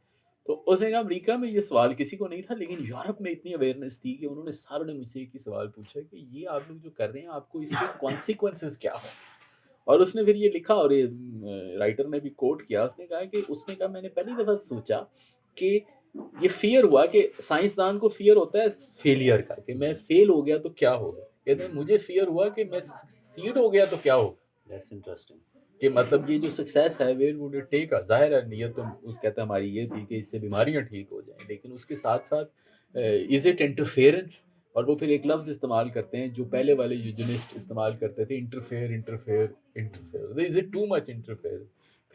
तो उसने कहा अमेरिका में ये सवाल किसी को नहीं था, लेकिन यूरोप में इतनी अवेयरनेस थी कि उन्होंने सारों ने मुझसे एक ही सवाल पूछा कि ये आप लोग जो कर रहे हैं आपको इसके कॉन्सिक्वेंसेस क्या हो। और उसने फिर ये लिखा, और ये राइटर ने भी कोट किया, उसने कहा मैंने पहली दफ़ा सोचा कि ये फियर हुआ कि साइंसदान को फियर होता है फेलियर का, कि मैं फेल हो गया तो क्या होगा। कहते हैं मुझे फियर हुआ कि मैं सक्सीड हो गया तो क्या होगा। दैट्स इंटरेस्टिंग कि मतलब ये जो सक्सेस है where would it take us. ज़ाहिर है नियत तो उस कहता है हमारी ये थी कि इससे बीमारियां ठीक हो जाएं, लेकिन उसके साथ साथ इज़ इट इंटरफेरेंस। और वो फिर एक लफ्ज़ इस्तेमाल करते हैं जो पहले वाले यूजनिस्ट इस्तेमाल करते थे, interfere interfere interfere, is it too much interfere.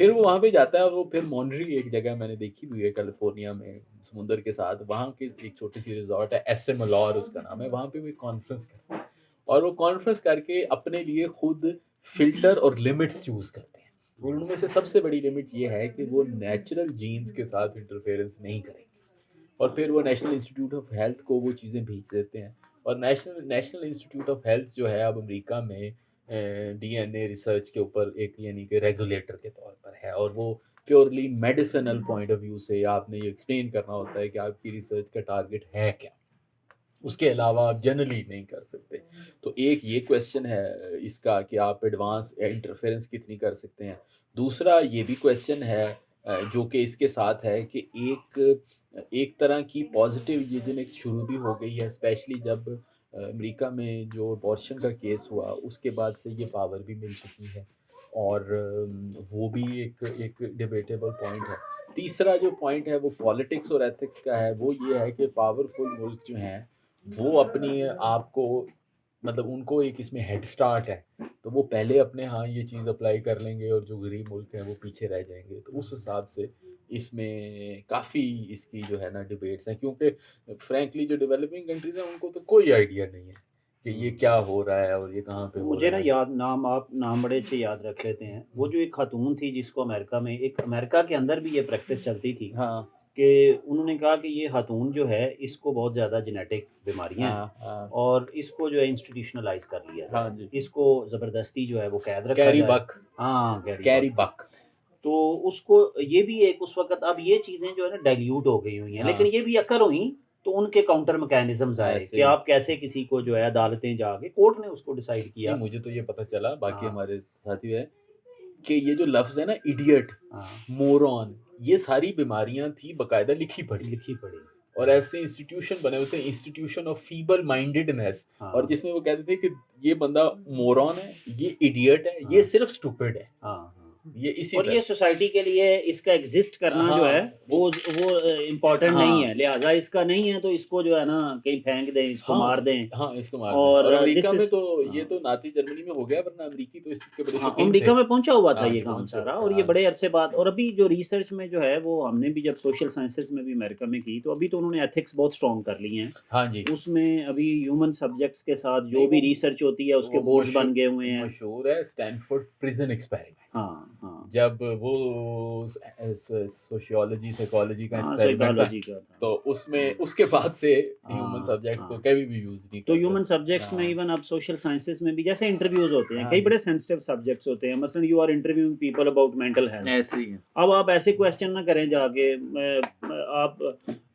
फिर वो वहाँ पे जाता है और वो फिर मॉन्ट्री एक जगह मैंने देखी हुई है कैलिफोर्निया में समुंदर के साथ, वहाँ के एक छोटी सी रिजॉर्ट है, एस एम अलॉर उसका नाम है, वहाँ पे वो एक कॉन्फ्रेंस करते हैं और वो कॉन्फ्रेंस करके अपने लिए खुद फ़िल्टर और लिमिट्स चूज़ करते हैं। और उनमें से सबसे बड़ी लिमिट ये है कि वो नेचुरल जीन्स के साथ इंटरफेरेंस नहीं करेंगे। और फिर वो नेशनल इंस्टीट्यूट ऑफ हेल्थ को वो चीज़ें भेज देते हैं। और नेशनल इंस्टीट्यूट ऑफ हेल्थ जो है अब अमेरिका में डीएनए रिसर्च के ऊपर एक यानी कि रेगुलेटर के तौर पर है, और वो purely medicinal point of view से आपने ये एक्सप्लेन करना होता है कि आपकी रिसर्च का टारगेट है क्या, उसके अलावा आप जनरली नहीं कर सकते। तो एक ये क्वेश्चन है इसका कि आप एडवांस इंटरफेरेंस कितनी कर सकते हैं। दूसरा ये भी क्वेश्चन है जो कि इसके साथ है कि एक तरह की पॉजिटिव यूजेनिक्स शुरू भी हो गई है, स्पेशली जब अमेरिका में जो अबॉर्शन का केस हुआ उसके बाद से ये पावर भी मिल चुकी है, और वो भी एक डिबेटेबल पॉइंट है। तीसरा जो पॉइंट है वो पॉलिटिक्स और एथिक्स का है, वो ये है कि पावरफुल मुल्क जो हैं वो अपनी आप को मतलब उनको एक इसमें हेड स्टार्ट है, तो वो पहले अपने यहाँ ये चीज़ अप्लाई कर लेंगे और जो गरीब मुल्क हैं वो पीछे रह जाएंगे। तो उस हिसाब से इसमें काफ़ी इसकी जो है ना डिबेट्स हैं, क्योंकि फ्रैंकली जो डेवलपिंग कंट्रीज हैं उनको तो कोई आइडिया नहीं है कि ये क्या हो रहा है और ये कहाँ पे हो मुझे रहा ना है। याद नाम आप नाम बड़े अच्छे याद रख लेते हैं। वो जो एक खातून थी जिसको अमेरिका में, एक अमेरिका के अंदर भी ये प्रैक्टिस चलती थी हाँ कि उन्होंने कहा कि ये खातून जो है इसको बहुत ज़्यादा जेनेटिक बीमारियां हैं हाँ हाँ और इसको जो है इंस्टीट्यूशनलाइज कर लिया हाँ जाए, जी। इसको ज़बरदस्ती जो है वो कैद रखा कैरी जाए। बक, हाँ, कैरी गैरी बक। तो उसको ये भी एक उस वक़्त, अब ये चीज़ें जो है ना डाइल्यूट हो गई हुई हैं, लेकिन हाँ ये भी अकर हुई तो उनके काउंटर मैकेनिज़म्स आए ऐसे कि ही। आप कैसे किसी को जो है अदालतें जाके कोर्ट ने उसको डिसाइड नहीं किया। मुझे तो ये पता चला, बाकी हाँ, हमारे साथी है कि ये जो लफ्ज़ है ना इडियट, हाँ, मोरॉन, ये सारी बीमारियां थी बकायदा लिखी पढ़ी। लिखी पढ़ी। और ऐसे इंस्टीट्यूशन बने होते हैं, इंस्टीट्यूशन ऑफ फीबल माइंडेडनेस, और हाँ, जिसमें वो कहते थे कि ये बंदा मोरॉन है, ये इडियट है, ये हाँ, सिर्फ स्टूपिड है, हाँ, हाँ। ये इसी और ये तरह। सोसाइटी के लिए इसका एग्ज़िस्ट करना जो हाँ है वो वो इम्पोर्टेंट नहीं हाँ है, लिहाज़ा इसका नहीं है तो इसको जो है ना कहीं फेंक दें, इसको हाँ मार दें। हाँ इसको मार दें। और और अमेरिका दिस में इज़ तो ये हाँ। तो नाज़ी जर्मनी में हो गया, वरना अमेरिकी तो इसके बड़े हाँ, शौकीन थे। अमेरिका में पहुँचा हुआ था हाँ ये ये काम पहुंचे सारा, हुए थे, और ये हाँ बड़े अरसे बाद, और अभी जो रिसर्च में जो है वो हमने भी जब सोशल साइंसेस में भी अमेरिका में की, तो अभी तो उन्होंने एथिक्स बहुत स्ट्रॉन्ग कर लिए हैं। हाँ जी। उसमें अभी ह्यूमन सब्जेक्ट्स के साथ जो नहीं भी वो रिसर्च होती है उसके वो बोर्ड्स बन गए हुए हैं। मशहूर है स्टैनफोर्ड प्रिजन एक्सपेरिमेंट। हाँ, हाँ। जब वो सोशियोलॉजी साइकोलॉजी का हाँ, एक्सपेरिमेंट था, साइकोलॉजी का था। तो उसमें उसके बाद से ह्यूमन हाँ, सब्जेक्ट्स को हाँ। कभी भी यूज नहीं तो कर ह्यूमन सकते। सब्जेक्ट्स में हाँ इवन अब सोशल साइंसेस में भी जैसे इंटरव्यूज होते हैं, हाँ कई जी बड़े सेंसिटिव सब्जेक्ट्स होते हैं, मसलन you are interviewing people about mental health. ऐसे ही है। अब आप ऐसे क्वेश्चन ना करें जाके, आप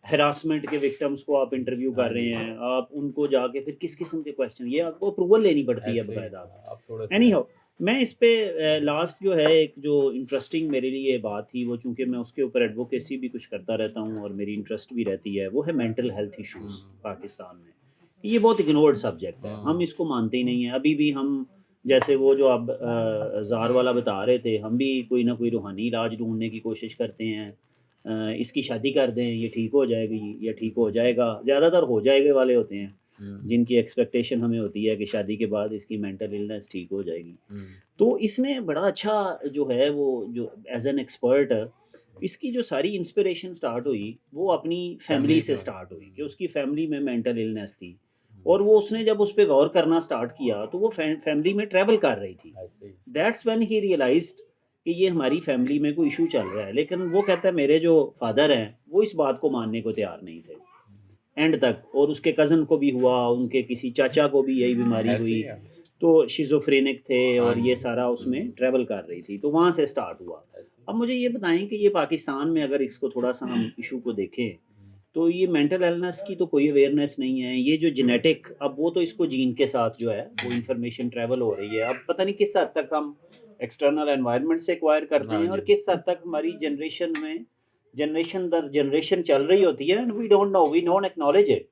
हरासमेंट के विक्टिम्स को आप इंटरव्यू हाँ कर रहे जी हैं, आप उनको जाके फिर किस किस्म के क्वेश्चन, ये आपको अप्रूवल लेनी पड़ती है ऐसे ही बाकायदा। हाँ, आप थोड़ा सा एनी हाउ, मैं इस पे लास्ट जो है एक जो इंटरेस्टिंग मेरे लिए बात थी, वो चूंकि मैं उसके ऊपर एडवोकेसी भी कुछ करता रहता हूँ और मेरी इंटरेस्ट भी रहती है, वो है मेंटल हेल्थ इश्यूज पाकिस्तान में। ये बहुत इग्नोर्ड सब्जेक्ट है, हम इसको मानते ही नहीं हैं अभी भी। हम जैसे वो जो आप ज़ार वाला बता रहे थे, हम भी कोई ना कोई रूहानी इलाज ढूंढने की कोशिश करते हैं। इसकी शादी कर दें, ये ठीक हो जाएगी या ठीक हो जाएगा, ज़्यादातर हो जाएगा वाले होते हैं जिनकी एक्सपेक्टेशन हमें होती है कि शादी के बाद इसकी मेंटल इलनेस ठीक हो जाएगी। तो इसने बड़ा अच्छा जो है वो जो एज एन एक्सपर्ट, इसकी जो सारी इंस्पिरेशन स्टार्ट हुई वो अपनी फैमिली से स्टार्ट हुई कि उसकी फैमिली में मेंटल इलनेस थी, और वो उसने जब उस पर गौर करना स्टार्ट किया तो वो फैमिली में ट्रैवल कर रही थी। ऐसे ही दैट्स व्हेन ही रियलाइज्ड कि ये हमारी फैमिली में कोई इशू चल रहा है, लेकिन वो कहता है मेरे जो फादर हैं वो इस बात को मानने को तैयार नहीं थे एंड तक, और उसके कज़न को भी हुआ, उनके किसी चाचा को भी यही बीमारी ऐसे हुई। ही है। तो शिज़ोफ्रेनिक थे हाँ और जी। ये सारा उसमें ट्रैवल कर रही थी, तो वहाँ से स्टार्ट हुआ। ऐसे अब मुझे ये बताएँ कि ये पाकिस्तान में अगर इसको थोड़ा-सा हम इश्यू को देखें, हुँ, तो ये मेंटल इलनेस की तो कोई अवेयरनेस नहीं है। ये जो जेनेटिक, अब वो तो इसको जीन के साथ जो है वो इन्फॉर्मेशन ट्रैवल हो रही है। अब पता नहीं किस हद तक हम एक्सटर्नल एनवायरनमेंट से एक्वायर करते हाँ हैं जी। और किस हद तक हमारी जनरेशन में जनरेशन दर जनरेशन चल रही होती है and we don't know, we don't acknowledge it.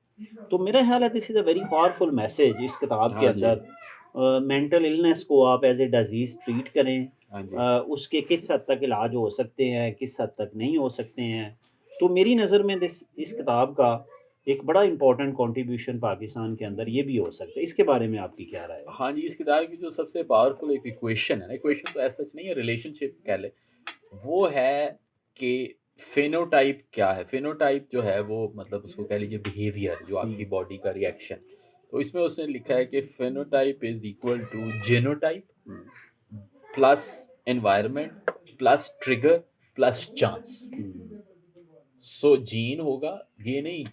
तो मेरा ख्याल है this is a very powerful message इस किताब के हाँ जी। अंदर। मेंटल इलनेस को आप एज़ ए डिज़ीज़ ट्रीट करें। हाँ जी। उसके किस हद तक इलाज हो सकते हैं, किस हद तक नहीं हो सकते हैं। तो मेरी नज़र में इस किताब का एक बड़ा इम्पोर्टेंट कंट्रीब्यूशन पाकिस्तान के अंदर ये भी हो सकता है। इसके बारे में आपकी क्या राय है? हाँ जी, इस किताब की जो सबसे पावरफुल एक इक्वेशन है ना, इक्वेशन तो ऐसा सच नहीं है, रिलेशनशिप कह लें, वो है कि फेनोटाइप क्या है? फेनोटाइप जो है वो मतलब उसको कह लीजिए बिहेवियर, जो हुँ, आपकी बॉडी का रिएक्शन। तो इसमें उसने लिखा है कि phenotype is equal to genotype hmm, plus environment plus trigger plus chance. Hmm. So gene होगा, ये नहीं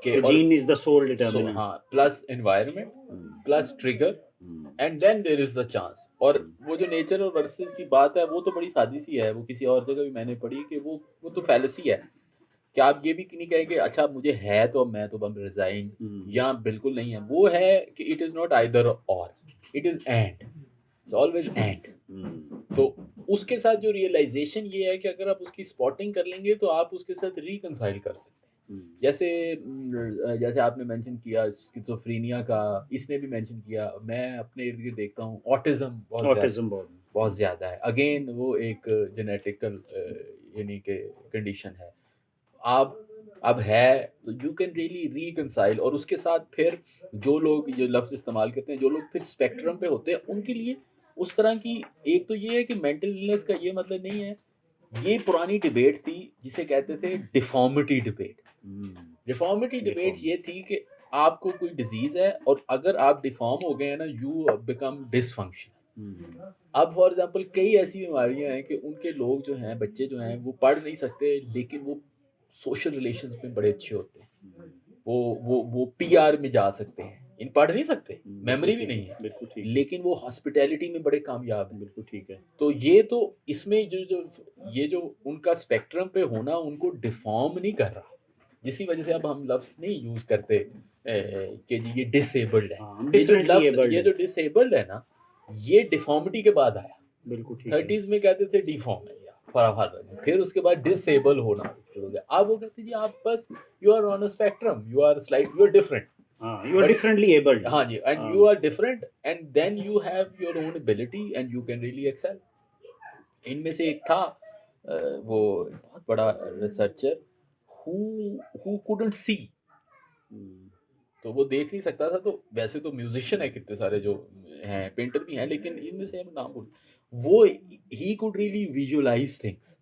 कि तो और gene is the sole so determinant. हाँ, plus environment hmm, plus trigger hmm, and then there is the chance. और हुँ, वो जो नेचर और वर्सेस की बात है, वो तो बड़ी सादी-सी है, वो किसी और जगह भी मैंने पढ़ी कि वो तो फैलेसी है, कि आप ये भी नहीं कहें कि अच्छा मुझे है तो मैं तो अब रिज़ाइन हुँ, या बिल्कुल नहीं है। वो है कि it is not either or, it is and, it's always and. हुँ, तो उसके साथ जो रियलाइज़ेशन ये है कि अगर आप उसकी स्पॉटिंग कर लेंगे तो आप उसके साथ रिकंसाइल कर सकते हैं। हुँ। जैसे जैसे आपने मेंशन किया स्किज़ोफ्रेनिया का, इसने भी मेंशन किया, मैं अपने इर्द-गिर्द देखता हूँ ऑटिज़्म ऑटिज़्म बहुत। बहुत ज़्यादा है। अगेन वो एक जेनेटिकल यानी कि कंडीशन है। आप अब है तो यू कैन रियली रिकंसाइल। और उसके साथ फिर जो लोग ये लफ्ज़ इस्तेमाल करते हैं, जो लोग फिर स्पेक्ट्रम पे होते हैं, उनके लिए उस तरह की एक तो ये है कि मेंटल इलनेस का ये मतलब नहीं है। ये पुरानी डिबेट थी जिसे कहते थे डिफ़ॉर्मिटी डिबेट। हुँ, डिफ़ॉर्मिटी डिबेट डिफ़ॉर्म। ये थी कि आपको कोई डिज़ीज़ है और अगर आप डिफ़ॉर्म हो गए हैं ना, यू बिकम डिसफंक्शनल। हुँ, अब फॉर एग्ज़ाम्पल कई ऐसी बीमारियाँ हैं कि उनके लोग जो हैं, बच्चे जो हैं, वो पढ़ नहीं सकते लेकिन वो सोशल रिलेशंस में बड़े अच्छे होते हैं। हुँ, वो पीआर में जा सकते हैं। इन पढ़ नहीं सकते, बिल्कुल मेमोरी भी ठीक है, नहीं है, बिल्कुल ठीक है, लेकिन वो हॉस्पिटैलिटी में बड़े कामयाब हैं। बिल्कुल ठीक है। तो ये तो इसमें जो जो ये जो उनका स्पेक्ट्रम पे होना उनको डिफ़ॉर्म नहीं कर रहा। जिसकी वज़ह से अब हम लफ्ज़ नहीं यूज़ करते कि जी ये डिसेबल्ड है। हाँ, हम डिफरेंटली एबल्ड ये हैं। जो डिसेबल्ड है ना, ये डिफ़ॉर्मिटी के बाद आया। बिल्कुल ठीक है। 30s में कहते थे डिफ़ॉर्म है या फर फिर उसके बाद डिसेबल होना शुरू हो गया। अब वो कहते हैं जी आप बस you are on a spectrum, you are different. हाँ, you are but differently abled. हाँ जी, एंड हाँ, you are different and then you have your own ability and you can really excel. इनमें से एक था वो बहुत बड़ा researcher who who couldn't see. हुँ, तो वो देख नहीं सकता था, तो वैसे तो म्यूजिशियन है कितने सारे जो हैं, पेंटर भी हैं, लेकिन इनमें से हम नाम भूल, वो he could really visualise things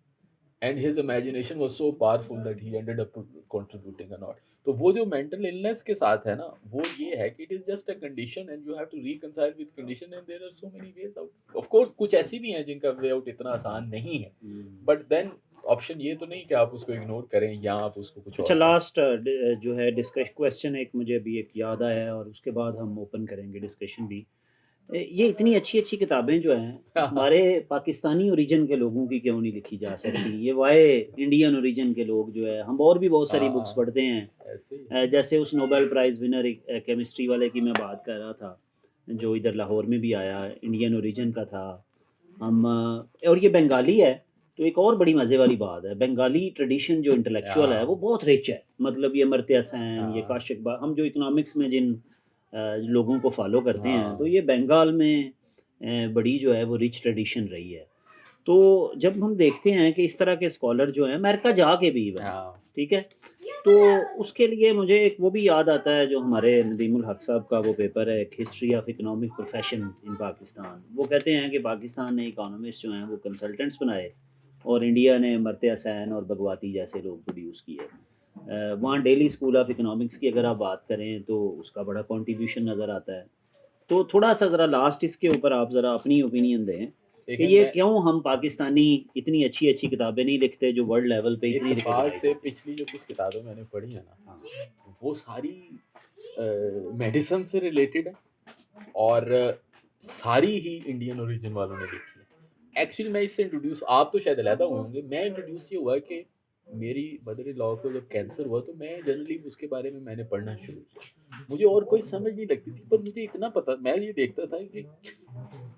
and his imagination was so powerful that he ended up contributing a lot. तो वो जो मेंटल इलनेस के साथ है ना, वो ये है कि it is just a condition and you have to reconcile with condition and there are so many ways out. Of course कुछ ऐसी भी हैं जिनका वे आउट इतना आसान नहीं है, हुँ। बट देन ऑप्शन ये तो नहीं कि आप उसको इग्नोर करें या आप उसको कुछ अच्छा, और करें। लास्ट जो है डिस्कश क्वेश्चन एक मुझे अभी एक याद आया है और उसके बाद हम ओपन करेंगे डिस्कशन भी। ये इतनी अच्छी-अच्छी किताबें जो हैं, हमारे पाकिस्तानी ओरिजिन के लोगों की क्यों नहीं लिखी जा सकती? ये वाई इंडियन ओरिजिन के लोग जो है, हम और भी बहुत सारी बुक्स हाँ, पढ़ते हैं। ऐसे ही। जैसे उस नोबेल प्राइज़ विनर एक केमिस्ट्री वाले की मैं बात कर रहा था, जो इधर लाहौर में भी आया, इंडियन ओरिजिन का था। और ये बंगाली है, तो एक और बड़ी मज़े वाली बात है, बंगाली ट्रेडिशन जो इंटेलेक्चुअल है, वो हाँ, बहुत रिच है। मतलब ये अमर्त्य सेन, ये हाँ, काशिफ़ बा हम जो इकोनॉमिक्स में जिन लोगों को फ़ॉलो करते हैं, तो हाँ, ये बंगाल में बड़ी जो है वो रिच ट्रेडिशन रही है। तो जब हम देखते हैं कि इस तरह के स्कॉलर जो हैं, अमेरिका जाके भी इवन, हाँ, ठीक है? तो उसके लिए मुझे एक वो भी याद आता है जो हमारे नदीमुल हक साहब का वो पेपर है, एक history of economic profession in Pakistan. वो कहते हैं कि पाकिस्तान ने इकोनॉमिस्ट जो हैं वो कंसल्टेंट्स बनाए और इंडिया ने अमर्त्य सेन और भगवती जैसे लोग प्रोड्यूस किए। वहाँ डेली स्कूल ऑफ इकोनॉमिक्स की अगर आप बात करें तो उसका बड़ा कंट्रीब्यूशन नज़र आता है। तो थोड़ा-सा ज़रा लास्ट इसके ऊपर आप ज़रा अपनी ओपिनियन दें कि देखिए ये मैं क्यों हम पाकिस्तानी इतनी अच्छी-अच्छी किताबें नहीं लिखते जो वर्ल्ड लेवल पे इतनी इत्तेफ़ाक रिकॉग्नाइज़ से होती हैं? पिछली जो कुछ किताबें मैंने पढ़ी है ना, हाँ। वो सारी मेडिसिन से रिलेटेड है और सारी ही इंडियन ओरिजिन वालों ने लिखी है। एक्चुअली मैं इससे इंट्रोड्यूस, आप तो शायद अलहदा हुए होंगे, मैं इंट्रोड्यूस ये हुआ कि मेरी मदर इन लॉ को जब कैंसर हुआ तो मैं जनरली उसके बारे में मैंने पढ़ना शुरू किया। मुझे और कोई समझ नहीं लगती थी, पर मुझे इतना पता, मैं ये देखता था कि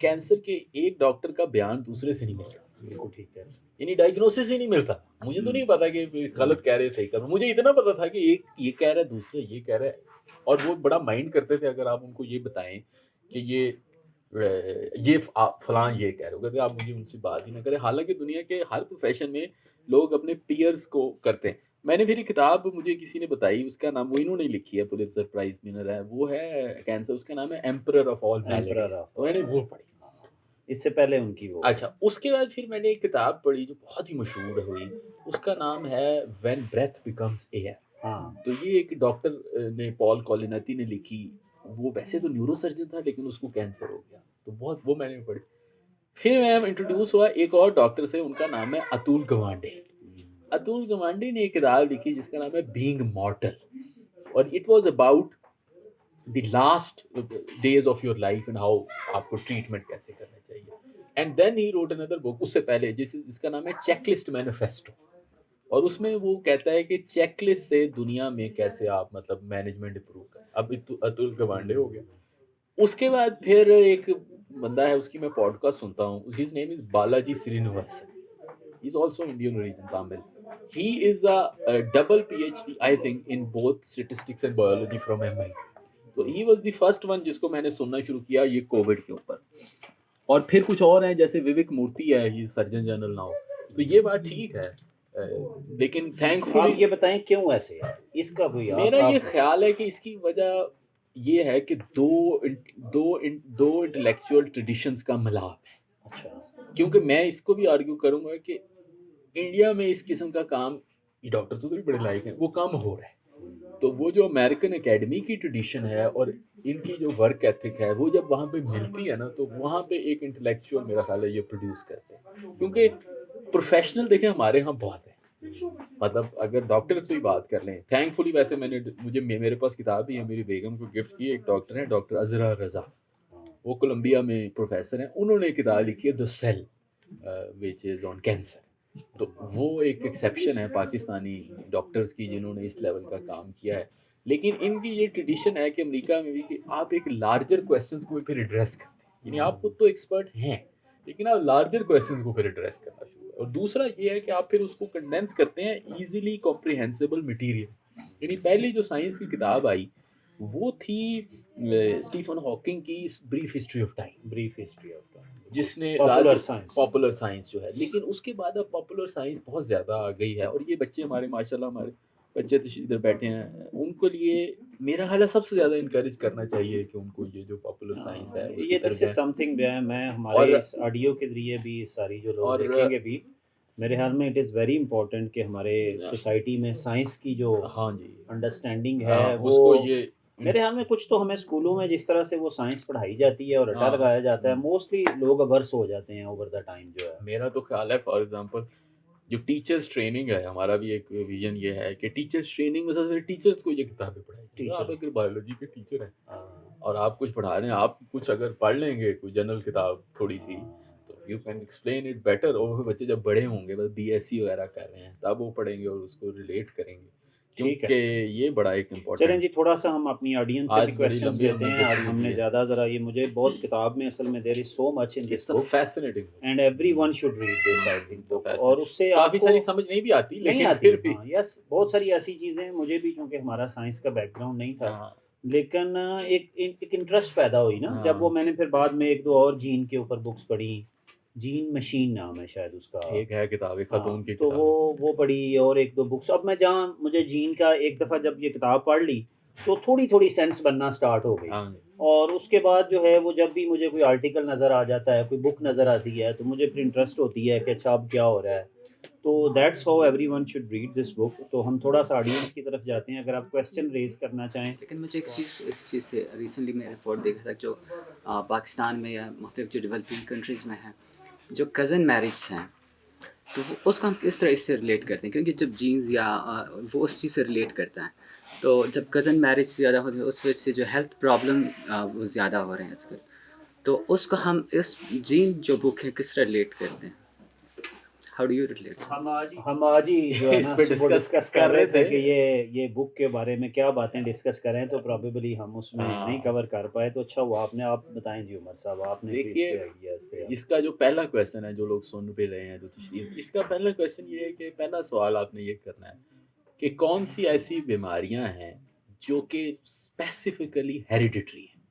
कैंसर के एक डॉक्टर का बयान दूसरे से नहीं मिलता, बिल्कुल ठीक है। यानी डायग्नोसिस ही नहीं मिलता। मुझे तो नहीं पता कि गलत कह रहे सही कर रहे, मुझे इतना पता था कि एक ये कह रहा है दूसरा ये कह रहा है, और वो बड़ा माइंड करते थे अगर आप उनको ये बताएं कि ये फलां ये कह रहे हो, कहते आप मुझे उनसे बात ही ना करें। हालांकि दुनिया के हर प्रोफेशन में लोग अपने पीयर्स को करते हैं। मैंने फिर एक किताब मुझे किसी ने बताई, उसका नाम वो इन्होंने लिखी है, पुलित्जर प्राइज विनर है, वो है कैंसर, उसका नाम है एम्परर ऑफ ऑल मैलेडीज, तो मैंने वो पढ़ी। इससे पहले उनकी वो अच्छा, उसके बाद फिर मैंने एक किताब पढ़ी जो बहुत ही मशहूर हुई, उसका नाम है व्हेन ब्रेथ बिकम्स एयर। हाँ तो ये एक डॉक्टर ने, पॉल कॉलिनती ने लिखी। वो वैसे तो न्यूरोसर्जन था लेकिन उसको कैंसर हो गया, तो बहुत वो मैंने पढ़ी। फिर मैं इंट्रोड्यूस हुआ एक और डॉक्टर से, उनका नाम है अतुल गवांडे। अतुल गवांडे ने एक किताब लिखी जिसका नाम है बीइंग मॉर्टल, और it was about the last days of your life and how आपको ट्रीटमेंट कैसे करना चाहिए। And then he wrote another book उससे पहले जिसका नाम है चेकलिस्ट मैनिफेस्टो, और उसमें वो कहता है कि चेकलिस्ट से दुनिया में कैसे आप मतलब मैनेजमेंट इंप्रूव करें। अब अतुल गवांडे हो गया। उसके बाद फिर एक बंदा है, उसकी मैं पॉडकास्ट सुनता हूँ, his name is Balaji Srinivasan, he is also Indian origin, Tamil. He is a double PhD I think in both statistics and biology from MIT। तो he was the first one जिसको मैंने सुनना शुरू किया ये कोविड के ऊपर। और फिर कुछ और हैं जैसे विवेक मूर्ति है, ही सर्जन जनरल नाउ। तो ये बात ठीक है, लेकिन आप थैंकफुली ये बताएं क्यों ऐसे है, इसका कोई मेरा ये आप ख्याल है कि इसकी वजह ये है कि दो इंटेलेक्चुअल ट्रेडिशंस का मिलाप है। अच्छा क्योंकि मैं इसको भी आर्ग्यू करूंगा कि इंडिया में इस किस्म का काम, ये डॉक्टर तो भी बड़े लायक हैं, वो कम हो रहा है। तो वो जो अमेरिकन एकेडमी की ट्रेडिशन है और इनकी जो वर्क एथिक है, वो जब वहाँ पे मिलती है ना, तो वहाँ पे एक इंटेलेक्चुअल मेरा ख्याल है ये प्रोड्यूस करते हैं। क्योंकि प्रोफेशनल देखें हमारे यहाँ बहुत है, मतलब अगर डॉक्टर्स की बात कर लें, थैंकफुली वैसे मेरे पास किताब भी है, मेरी बेगम को गिफ्ट की। एक डॉक्टर है डॉक्टर अजरा रजा, वो कोलंबिया में प्रोफेसर हैं, उन्होंने किताब लिखी है the cell which is on cancer. तो वो एक एक्सेप्शन है पाकिस्तानी डॉक्टर्स की जिन्होंने इस लेवल का काम किया है। लेकिन इनकी ये ट्रेडिशन है कि अमेरिका में भी कि आप एक लार्जर क्वेश्चन को फिर एड्रेस करते हैं, यानी आप खुद तो एक्सपर्ट हैं लेकिन आप लार्जर क्वेश्चन को फिर एड्रेस करना शुरू करें। और दूसरा ये है कि आप फिर उसको कंडेंस करते हैं ईजिली कॉम्प्रिहेंसिबल मटीरियल। यानी पहली जो साइंस की किताब आई वो थी स्टीफन हॉकिंग की brief history of time, brief history of जिसने पॉपुलर साइंस पॉपुलर साइंस जो है। लेकिन उसके बाद अब पॉपुलर साइंस बहुत ज़्यादा आ गई है, और ये बच्चे हमारे माशाल्लाह, हमारे बच्चे तो इधर बैठे हैं, उनको लिए मेरा ख्याल है सबसे ज़्यादा इनकरेज करना चाहिए कि उनको ये जो पॉपुलर साइंस है उसकी ये तरफ दिस इज जाएं। समथिंग मैं हमारे और इस ऑडियो के जरिए भी सारी जो लोग और देखेंगे भी, मेरे ख्याल में इट इज़ वेरी इंपॉर्टेंट कि हमारे सोसाइटी में साइंस की जो हाँ जी, अंडरस्टैंडिंग है वो, उसको ये मेरे ख्याल में कुछ तो हमें स्कूलों में जिस तरह से वो साइंस पढ़ाई जाती है और रटा हाँ, लगाया जाता है, मोस्टली लोग अवर्स हो जाते हैं ओवर द टाइम जो है। मेरा तो ख्याल है फॉर एग्जांपल जो टीचर्स ट्रेनिंग है, हमारा भी एक विजन ये है कि टीचर्स ट्रेनिंग में सबसे पहले टीचर्स को ये किताबें पढ़ाई। आप अगर बायोलॉजी के टीचर हैं और आप कुछ पढ़ा रहे हैं, आप कुछ अगर पढ़ लेंगे कोई जनरल किताब थोड़ी सी, तो you can explain it better. और फिर बच्चे जब बड़े होंगे, बस BSc वगैरह कर रहे हैं, तब वो पढ़ेंगे और उसको रिलेट करेंगे, ठीक है, क्योंकि ये बड़ा एक चलें इम्पोर्टेंट। जी, थोड़ा सा हम अपनी ऑडियंस से आज भी बड़ी क्वेश्चंस लंबी लेते हैं। आज गुफ्तगू हमने की है। ज़्यादा ज़रा ये मुझे बहुत किताब में असल में there is so much in this it's a book fascinating, and everyone should read this I think book. और उससे काफी आपको सारी समझ नहीं भी आती, नहीं लेकिन आती, फिर भी हाँ यस, बहुत सारी ऐसी चीज़ें मुझे भी, क्योंकि हमारा साइंस का बैकग्राउंड नहीं था, हाँ, लेकिन एक इंटरेस्ट पैदा हुई ना जब वो, मैंने फिर बाद में एक दो और जीन के ऊपर बुक्स पढ़ी, जीन मशीन नाम है शायद उसका, एक है किताब, एक खातून की तो किताब। वो पढ़ी, और एक दो बुक्स। अब मैं जहाँ मुझे जीन का एक दफ़ा जब ये किताब पढ़ ली तो थोड़ी थोड़ी सेंस बनना स्टार्ट हो गई। हाँ, और उसके बाद जो है वो जब भी मुझे कोई आर्टिकल नज़र आ जाता है, कोई बुक नज़र आती है, तो मुझे फिर इंटरेस्ट होती है कि अच्छा अब क्या हो रहा है। तो that's how everyone should read this book. तो हम थोड़ा सा ऑडियंस की तरफ जाते हैं, अगर आप क्वेश्चन रेज करना चाहें। लेकिन मुझे एक चीज़, इस चीज़ से रिसेंटली मैं रिपोर्ट देखा था, जो पाकिस्तान में या मुख्तलिफ जो डेवलपिंग कंट्रीज़ में है, जो कज़न मैरिज हैं, तो वो उसको हम किस तरह इससे रिलेट करते हैं, क्योंकि जब जीन्स या वो उस चीज़ से रिलेट करता है, तो जब कज़न मैरिज ज़्यादा होती है उस वजह से जो हेल्थ प्रॉब्लम वो ज़्यादा हो रहे हैं आजकल। तो उसको हम इस जीन जो बुक है किस तरह रिलेट करते हैं? How do you relate? हम आज ही जो है इस ना पे सुबह डिस्कस डिस्कस कर कर रहे रहे थे कि ये बुक के बारे में क्या बातें डिस्कस करें, तो प्रोबेबली हम उसमें हाँ। नहीं कवर कर पाए। तो अच्छा हुआ आपने, आप बताएं जी उमर साहब, आपने भी इस देखिए, पे आइडियाज थे। इसका जो पहला क्वेश्चन है, जो लोग सुन भी रहे हैं, जो तशरीफ, इसका पहला क्वेश्चन ये है कि पहला सवाल आपने ये करना है कि कौन सी ऐसी बीमारियां हैं जो कि स्पेसिफिकली हेरिडिटरी हैं,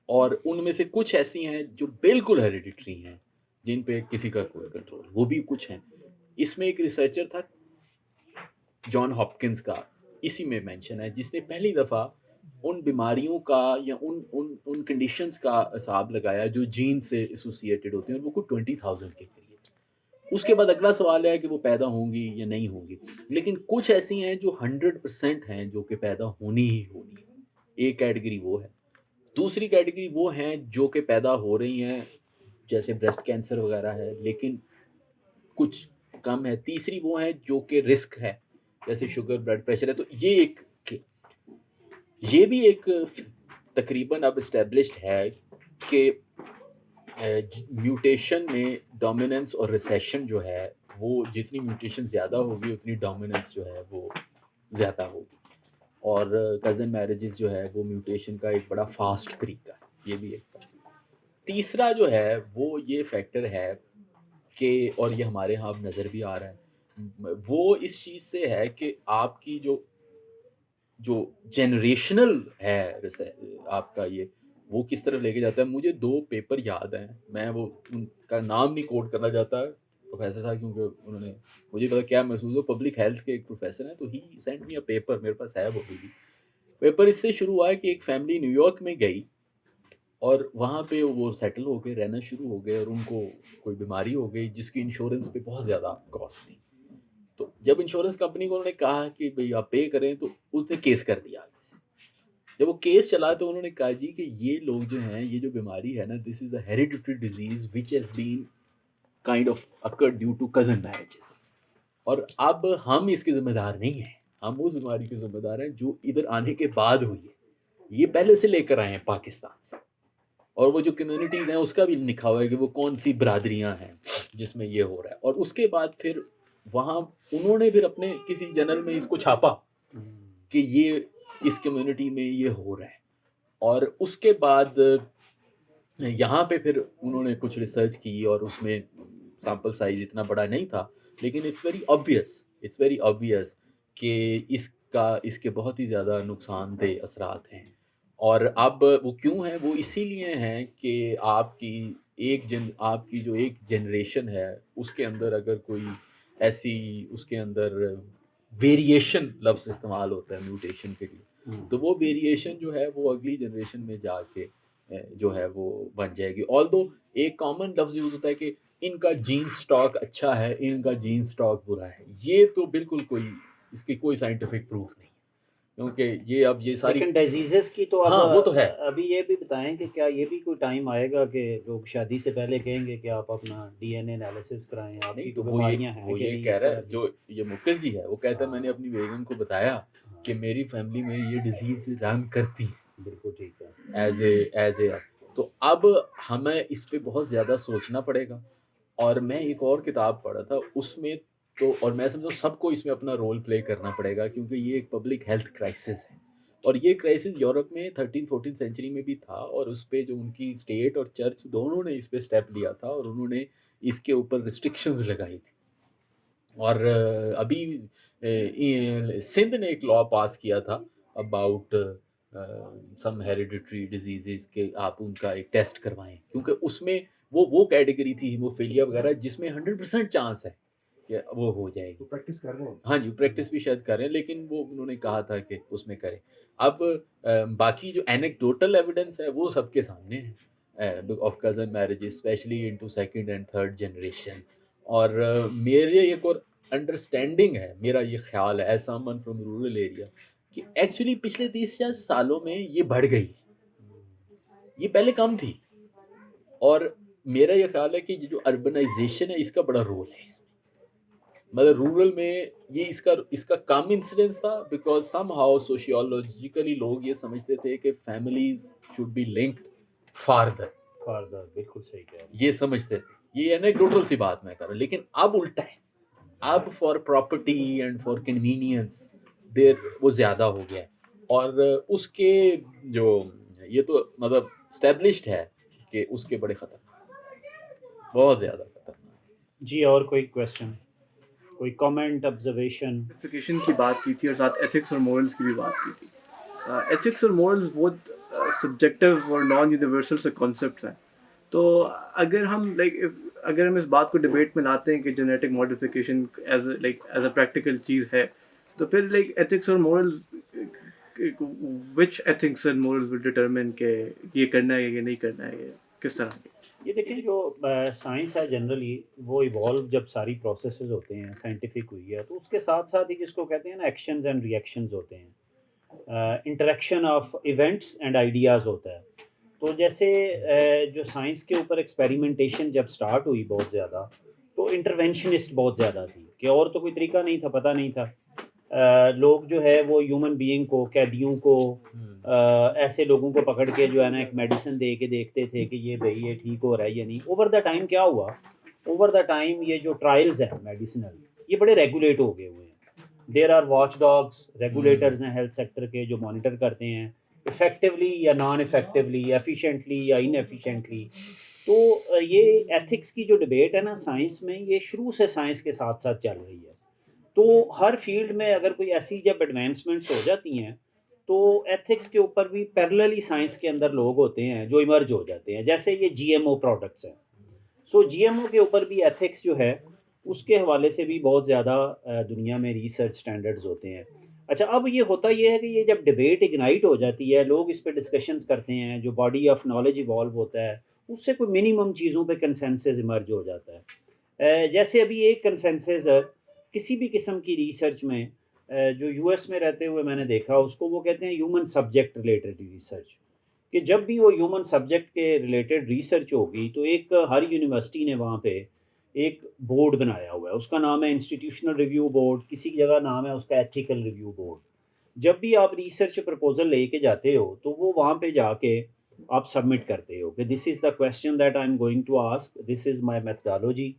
और उनमें से कुछ ऐसी हैं जो बिल्कुल हेरिडिटरी हैं, जिन पे किसी का कोई कंट्रोल, वो भी कुछ हैं। इसमें एक रिसर्चर था जॉन हॉपकिंस का, इसी में मेंशन है, जिसने पहली दफ़ा उन बीमारियों का या उन उन उन कंडीशंस का हिसाब लगाया जो जीन से एसोसिएटेड होते हैं, और वो कुछ 20,000 के करीब। उसके बाद अगला सवाल है कि वो पैदा होंगी या नहीं होंगी, लेकिन कुछ ऐसी हैं जो 100% हैं जो कि पैदा होनी ही होनी है। एक कैटेगरी वो है। दूसरी कैटेगरी वो हैं जो कि पैदा हो रही हैं, जैसे ब्रेस्ट कैंसर वगैरह है, लेकिन कुछ कम है। तीसरी वो है जो कि रिस्क है, जैसे शुगर, ब्लड प्रेशर है। तो ये भी एक तकरीबन अब इस्टेब्लिश्ड है कि म्यूटेशन में डोमिनेंस और रिसेशन जो है, वो जितनी म्यूटेशन ज़्यादा होगी उतनी डोमिनेंस जो है वो ज़्यादा होगी। और कज़न मैरिजेस जो है वो म्यूटेशन का एक बड़ा फास्ट तरीका है, ये भी एक। तीसरा जो है वो ये फैक्टर है कि, और ये हमारे यहाँ अब नज़र भी आ रहा है, वो इस चीज़ से है कि आपकी जो जनरेशनल है आपका ये, वो किस तरफ लेके जाता है। मुझे 2 पेपर याद हैं, मैं वो उनका नाम नहीं कोट करना चाहता प्रोफेसर साहब, क्योंकि उन्होंने, मुझे पता क्या महसूस हो, पब्लिक हेल्थ के एक प्रोफेसर हैं, तो ही सेंट मी अ पेपर, मेरे पास है वो भी। पेपर इससे शुरू हुआ है कि एक फैमिली न्यूयॉर्क में गई और वहाँ पे वो सेटल हो गए, रहना शुरू हो गए, और उनको कोई बीमारी हो गई जिसकी इंश्योरेंस पे बहुत ज़्यादा कॉस्ट थी। तो जब इंश्योरेंस कंपनी को उन्होंने कहा कि भाई आप पे करें, तो उसने केस कर दिया आगे से। जब वो केस चला तो उन्होंने कहा जी कि ये लोग जो हैं, ये जो बीमारी है ना, this is a hereditary disease which has been kind of occur due to cousin marriages, और अब हम इसके जिम्मेदार नहीं हैं, हम उस बीमारी के जिम्मेदार हैं जो इधर आने के बाद हुई है। ये पहले से लेकर आए हैं पाकिस्तान से, और वो जो कम्युनिटीज़ हैं उसका भी लिखा हुआ है कि वो कौन सी बरादरियां हैं जिसमें ये हो रहा है। और उसके बाद फिर वहाँ उन्होंने फिर अपने किसी जर्नल में इसको छापा कि ये इस कम्युनिटी में ये हो रहा है, और उसके बाद यहाँ पे फिर उन्होंने कुछ रिसर्च की, और उसमें सैम्पल साइज इतना बड़ा नहीं था, लेकिन इट्स वेरी ऑब्वियस कि इसके बहुत ही ज़्यादा नुकसानदेह असरात हैं। और अब वो क्यों हैं? वो इसीलिए हैं कि आपकी जो एक जनरेशन है, उसके अंदर अगर कोई ऐसी, उसके अंदर वेरिएशन लफ्ज़ इस्तेमाल होता है म्यूटेशन के लिए, तो वो वेरिएशन जो है वो अगली जनरेशन में जाके जो है वो बन जाएगी। ऑल्दो एक कॉमन लफ्ज़ यूज़ होता है कि इनका जीन स्टॉक अच्छा है, इनका जीन स्टॉक बुरा है। ये तो बिल्कुल इसकी कोई साइंटिफिक प्रूफ नहीं है, क्योंकि ये सारी, लेकिन डिजीजेस की तो अब हाँ, वो तो है। अभी ये भी बताएं कि क्या ये भी कोई टाइम आएगा कि लोग शादी से पहले कहेंगे कि आप अपना डीएनए एनालिसिस कराएं, आपकी नहीं, तो तो बीमारियां हैं वो कि ये नहीं, कह इस रहा तरह है, की। जो ये मुखिर जी है, वो कहता है मैंने अपनी बेगम को बताया कि मेरी फैमिली में ये डिजीज रन करती है। बिल्कुल ठीक है। एज ए तो अब हमें इस पे बहुत ज़्यादा सोचना पड़ेगा। और मैं एक और किताब पढ़ा था उसमें, तो और मैं समझता हूँ सबको इसमें अपना रोल प्ले करना पड़ेगा, क्योंकि ये एक पब्लिक हेल्थ क्राइसिस है, और ये क्राइसिस यूरोप में 13-14 सेंचुरी में भी था, और उस पे जो उनकी स्टेट और चर्च दोनों ने इस पे स्टेप लिया था, और उन्होंने इसके ऊपर रिस्ट्रिक्शंस लगाई थी। और अभी सिंध ने एक लॉ पास किया था अबाउट सम हेरिडिटरी डिजीजेस के आप उनका एक टेस्ट करवाएं, क्योंकि उसमें वो कैटेगरी थी हीमोफीलिया वगैरह जिसमें 100% चांस है कि वो हो जाएगी। प्रैक्टिस कर रहे हैं। हाँ जी, प्रैक्टिस भी शायद करें, लेकिन वो उन्होंने कहा था कि उसमें करें। अब बाकी जो एनेक्डोटल एविडेंस है वो सबके सामने है of cousin marriages, specially into second and third generation. और मेरे एक और अंडरस्टैंडिंग है, मेरा ये ख्याल है as someone from rural area, कि एक्चुअली पिछले 30 सालों में ये बढ़ गई, ये पहले कम थी। और मेरा ये ख्याल है कि ये जो अर्बनाइजेशन है इसका बड़ा रोल है इसमें। मतलब रूरल में ये इसका कम इंसिडेंस था, बिकॉज समहाउ सोशियोलॉजिकली लोग ये समझते थे कि families should be linked farther, बिल्कुल सही कह रहे हैं। ये समझते थे। ये एनेक्डोटल सी बात मैं कर रहा हूँ, लेकिन अब उल्टा है। अब for property and for convenience there वो ज़्यादा हो गया है। और उसके जो ये तो मतलब स्टैब्लिश्ड है कि उसके बड़े खतरनाक, बहुत ज़्यादा खतरनाक। जी, और कोई क्वेश्चन, कोई कमेंट, ऑब्जर्वेशन? एजुकेशन की बात की थी और साथ एथिक्स और मोरल्स की भी बात की थी। एथिक्स और मोरल्स बहुत सब्जेक्टिव और नॉन यूनिवर्सल से कॉन्सेप्ट हैं। तो अगर हम अगर हम इस बात को डिबेट में लाते हैं कि genetic modification as a practical चीज़ है, तो फिर एथिक्स और morals, which ethics and morals will determine कि ये करना है या नहीं करना है, किस तरह के? ये देखें, जो साइंस है जनरली वो इवॉल्व जब सारी प्रोसेसेस होते हैं, साइंटिफिक हुई है, तो उसके साथ साथ ही जिसको कहते हैं ना एक्शंस एंड रिएक्शंस होते हैं, interaction of events and ideas होता है। तो जैसे जो साइंस के ऊपर एक्सपेरिमेंटेशन जब स्टार्ट हुई बहुत ज़्यादा, तो इंटरवेंशनिस्ट बहुत ज़्यादा थी कि और तो कोई तरीका नहीं था, पता नहीं था। लोग जो है वो ह्यूमन बीइंग को, कैदियों को, ऐसे लोगों को पकड़ के जो है ना एक मेडिसिन दे के देखते थे कि ये भाई ये ठीक हो रहा है या नहीं। ओवर द टाइम क्या हुआ, ओवर द टाइम ये जो ट्रायल्स हैं मेडिसिनल, ये बड़े रेगुलेट हो गए हुए हैं। There are watchdogs, regulators हैं हेल्थ सेक्टर के जो मॉनिटर करते हैं इफ़ेक्टिवली या नॉन इफ़ेक्टिवली, एफिशिएंटली या इनएफिशिएंटली। तो ये एथिक्स की जो डिबेट है ना साइंस में, ये शुरू से साइंस के साथ साथ चल रही है। तो हर फील्ड में अगर कोई ऐसी जब एडवांसमेंट्स हो जाती हैं, तो एथिक्स के ऊपर भी पैरेलली साइंस के अंदर लोग होते हैं जो इमर्ज हो जाते हैं। जैसे ये जीएमओ प्रोडक्ट्स हैं, सो जीएमओ के ऊपर भी एथिक्स जो है उसके हवाले से भी बहुत ज़्यादा दुनिया में रिसर्च स्टैंडर्ड्स होते हैं। अच्छा, अब ये होता ये है कि ये जब डिबेट इग्नाइट हो जाती है, लोग इस पे डिस्कशंस करते हैं, जो बॉडी ऑफ नॉलेज इवॉल्व होता है, उससे कोई मिनिमम चीज़ों पे कंसेंसस इमर्ज हो जाता है। जैसे अभी एक कंसेंसस किसी भी किस्म की रिसर्च में, जो यूएस में रहते हुए मैंने देखा, उसको वो कहते हैं ह्यूमन सब्जेक्ट रिलेटेड रिसर्च, कि जब भी वो ह्यूमन सब्जेक्ट के रिलेटेड रिसर्च होगी तो एक हर यूनिवर्सिटी ने वहाँ पे एक बोर्ड बनाया हुआ है, उसका नाम है इंस्टीट्यूशनल रिव्यू बोर्ड, किसी की जगह नाम है उसका एथिकल रिव्यू बोर्ड। जब भी आप रिसर्च प्रपोजल लेके जाते हो तो वो वहाँ पे जाके आप सबमिट करते हो कि this is the question that I am going to ask, this is my methodology.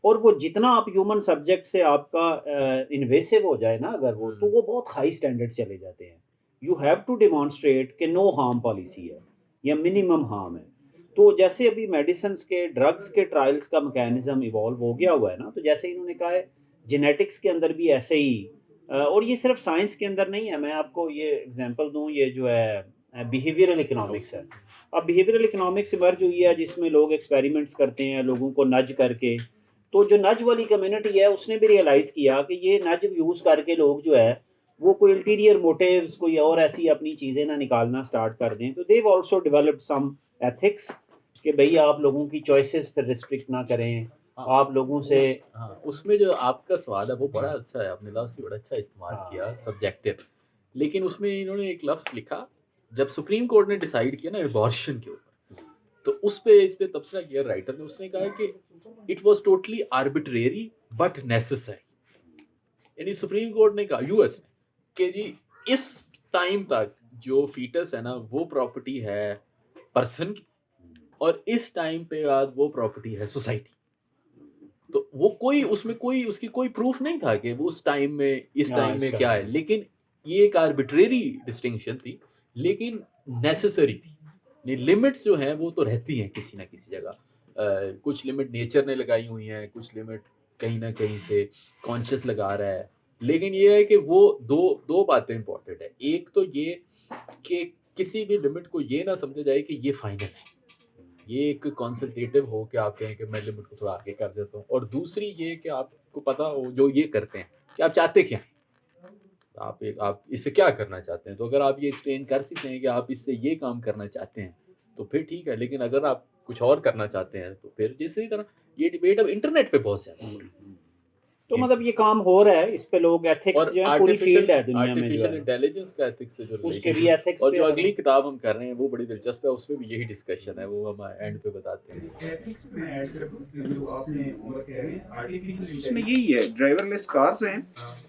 और वो जितना आप ह्यूमन सब्जेक्ट से आपका इन्वेसिव हो जाए ना अगर वो, तो वो बहुत हाई स्टैंडर्ड चले जाते हैं। यू हैव टू डिमॉन्स्ट्रेट कि नो हार्म पॉलिसी है या मिनिमम हार्म है। तो जैसे अभी मेडिसिन्स के, ड्रग्स के ट्रायल्स का मैकेनिज्म इवॉल्व हो गया हुआ है ना, तो जैसे इन्होंने कहा है जेनेटिक्स के अंदर भी ऐसे ही, और ये सिर्फ साइंस के अंदर नहीं है। मैं आपको ये एग्जांपल दूं, ये जो है बिहेवियरल इकोनॉमिक्स है। अब बिहेवियरल इकोनॉमिक्स इमर्ज हुई है जिसमें लोग एक्सपेरिमेंट्स करते हैं लोगों को नज करके। तो जो नज वाली कम्युनिटी है उसने भी रियलाइज़ किया कि ये नज यूज़ करके लोग जो है वो कोई अल्टीरियर मोटिव्स, कोई और ऐसी अपनी चीज़ें ना निकालना स्टार्ट कर दें। तो देव ऑल्सो डेवलप्ड सम एथिक्स कि भाई आप लोगों की चॉइसेस पर रिस्ट्रिक्ट ना करें, आप लोगों से। हाँ, उसमें जो आपका सवाल है वो बड़ा अच्छा है, आपने लफ्ज़ बड़ा अच्छा इस्तेमाल किया, सब्जेक्टिव। लेकिन उसमें इन्होंने एक लफ्ज़ लिखा, जब सुप्रीम कोर्ट ने डिसाइड किया ना एबॉर्शन के ऊपर, तो उस पे इसने तबसरा किया राइटर ने, उसने कहा कि it was totally arbitrary but necessary. यानी सुप्रीम कोर्ट ने कहा, यूएस ने, कि जी इस टाइम तक जो फीटस है ना वो प्रॉपर्टी है पर्सन की, और इस टाइम पे बाद वो प्रॉपर्टी है सोसाइटी। तो वो कोई उसमें कोई उसकी कोई प्रूफ नहीं था कि वो उस टाइम में इस टाइम में क्या है, लेकिन ये एक आर्बिट्रेरी डिस्टिंक्शन थी लेकिन नेसेसरी थी। लिमिट्स जो हैं वो तो रहती हैं किसी ना किसी जगह, कुछ लिमिट नेचर ने लगाई हुई हैं, कुछ लिमिट कहीं ना कहीं से कॉन्शियस लगा रहा है। लेकिन ये है कि वो दो बातें इंपॉर्टेंट है। एक तो ये कि किसी भी लिमिट को ये ना समझा जाए कि ये फाइनल है, ये एक कंसल्टेटिव हो कि आप कहें कि मैं लिमिट को थोड़ा आगे कर देता हूँ। और दूसरी ये कि आपको पता हो जो ये करते हैं कि आप चाहते क्या हैं, आप इससे क्या करना चाहते हैं। तो अगर आप ये एक्सप्लेन कर सकते हैं कि आप इससे ये काम करना चाहते हैं तो फिर ठीक है, लेकिन अगर आप कुछ और करना चाहते हैं तो फिर जिस तरह ये डिबेट अब इंटरनेट पे बहुत ज़्यादा हो रही है। तो मतलब ये काम हो रहा है, इस पे लोग एथिक्स जो है पूरी फील्ड है दुनिया में, आर्टिफिशियल इंटेलिजेंस का एथिक्स से जो उसके भी एथिक्स और जो अगली किताब हम कर रहे हैं वो बड़ी दिलचस्प है, उसमें भी यही डिस्कशन है, वो हम एंड पे बताते हैं। एथिक्स में ऐड कर जो आपने कह रहे हैं आर्टिफिशियल, इसमें यही है, ड्राइवरलेस कार्स हैं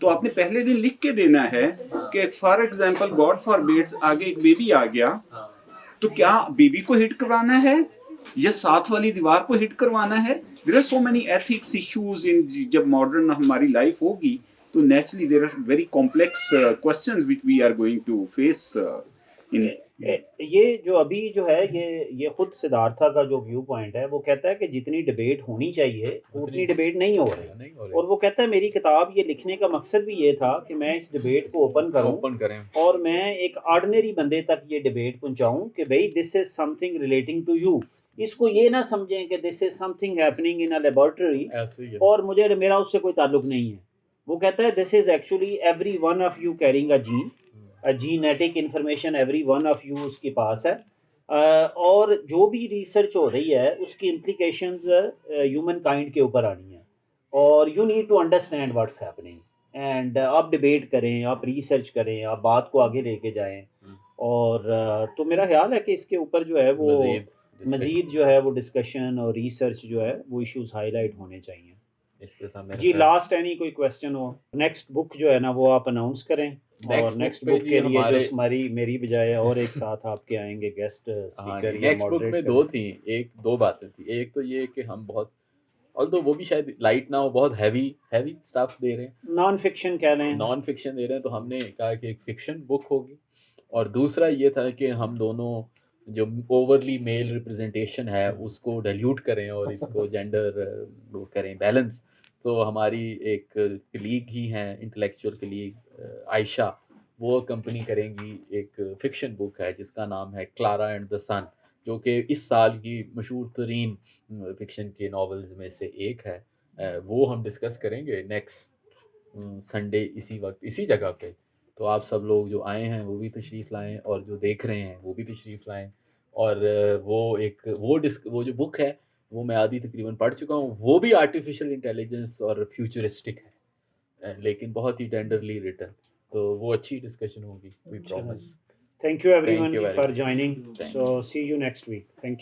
तो आपने पहले दिन लिख के देना है कि फॉर एग्जांपल गॉड फॉरबिड्स आगे एक बेबी आ गया तो क्या बेबी को हिट करवाना है या साथ वाली दीवार को हिट करवाना है? There are so many ethics issues in, जब मॉडर्न हमारी लाइफ होगी तो naturally there are very complex questions which we are going to face in. ये जो अभी जो है ये खुद सिद्धार्था का जो व्यू पॉइंट है, वो कहता है कि जितनी डिबेट होनी चाहिए उतनी डिबेट नहीं हो रही। नहीं हो और रही, वो कहता है मेरी किताब ये लिखने का मकसद भी ये था कि मैं इस डिबेट को ओपन करूं ओपन करें। और मैं एक ऑर्डिनरी बंदे तक ये डिबेट पहुंचाऊं कि भाई this is something relating to you. इसको ये ना समझें कि this is something happening in a laboratory ऐसे ही है। और मेरा उससे कोई ताल्लुक नहीं है। वो कहता है this is actually every one of you carrying a gene, genetic information every one of you उसके पास है। और जो भी रिसर्च हो रही है उसकी इम्प्लीकेशंस ह्यूमन काइंड के ऊपर आनी है और you need to understand what's happening and आप डिबेट करें, आप रिसर्च करें, आप बात को आगे लेके जाएं। और तो मेरा ख्याल है कि इसके ऊपर जो है वो मज़ीद जो है वो डिस्कशन और रिसर्च जो है वो इश्यूज हाईलाइट होने चाहिए। इसके साथ मेरा जी ख्याल- लास्ट एनी कोई क्वेश्चन हो? नेक्स्ट बुक जो है ना वो आप अनाउंस करें और Next नेक्स्ट book पे बुक जी के लिए हमारे- जो हमारी मेरी बजाय और एक साथ आपके आएंगे गेस्ट हाँ, स्पीकर या नेक्स्ट बुक में मॉडरेट दो थी, एक दो बातें थी। एक तो ये कि हम बहुत, और तो वो भी शायद लाइट ना हो, बहुत हैवी स्टफ दे रहे हैं, नॉन फिक्शन कह रहे हैं। नॉन फिक्शन दे रहे हैं, तो हमने कहा कि एक फिक्शन बुक होगी। और दूसरा ये था कि हम दोनों जो ओवरली मेल रिप्रेजेंटेशन है उसको डाइल्यूट करें और इसको जेंडर वो करें बैलेंस। तो हमारी एक कलीग ही हैं, इंटेलेक्चुअल कलीग आयशा, वो कंपनी करेंगी एक फिक्शन बुक है जिसका नाम है क्लारा एंड द सन, जो कि इस साल की मशहूर तरीन फिक्शन के नावल्स में से एक है। वो हम डिस्कस करेंगे नेक्स्ट संडे इसी वक्त इसी जगह पे। तो आप सब लोग जो आए हैं वो भी तशरीफ़ लाएं और जो देख रहे हैं वो भी तशरीफ़ लाएं। और वो जो बुक है वो मैं आधी तकरीबन पढ़ चुका हूँ। वो भी आर्टिफिशियल इंटेलिजेंस और फ्यूचरिस्टिक है, लेकिन बहुत ही टेंडरली रिटन। तो वो अच्छी डिस्कशन होगी, we promise. Thank you everyone Thank you very for much. Joining. Thank so see you next week. Thank you.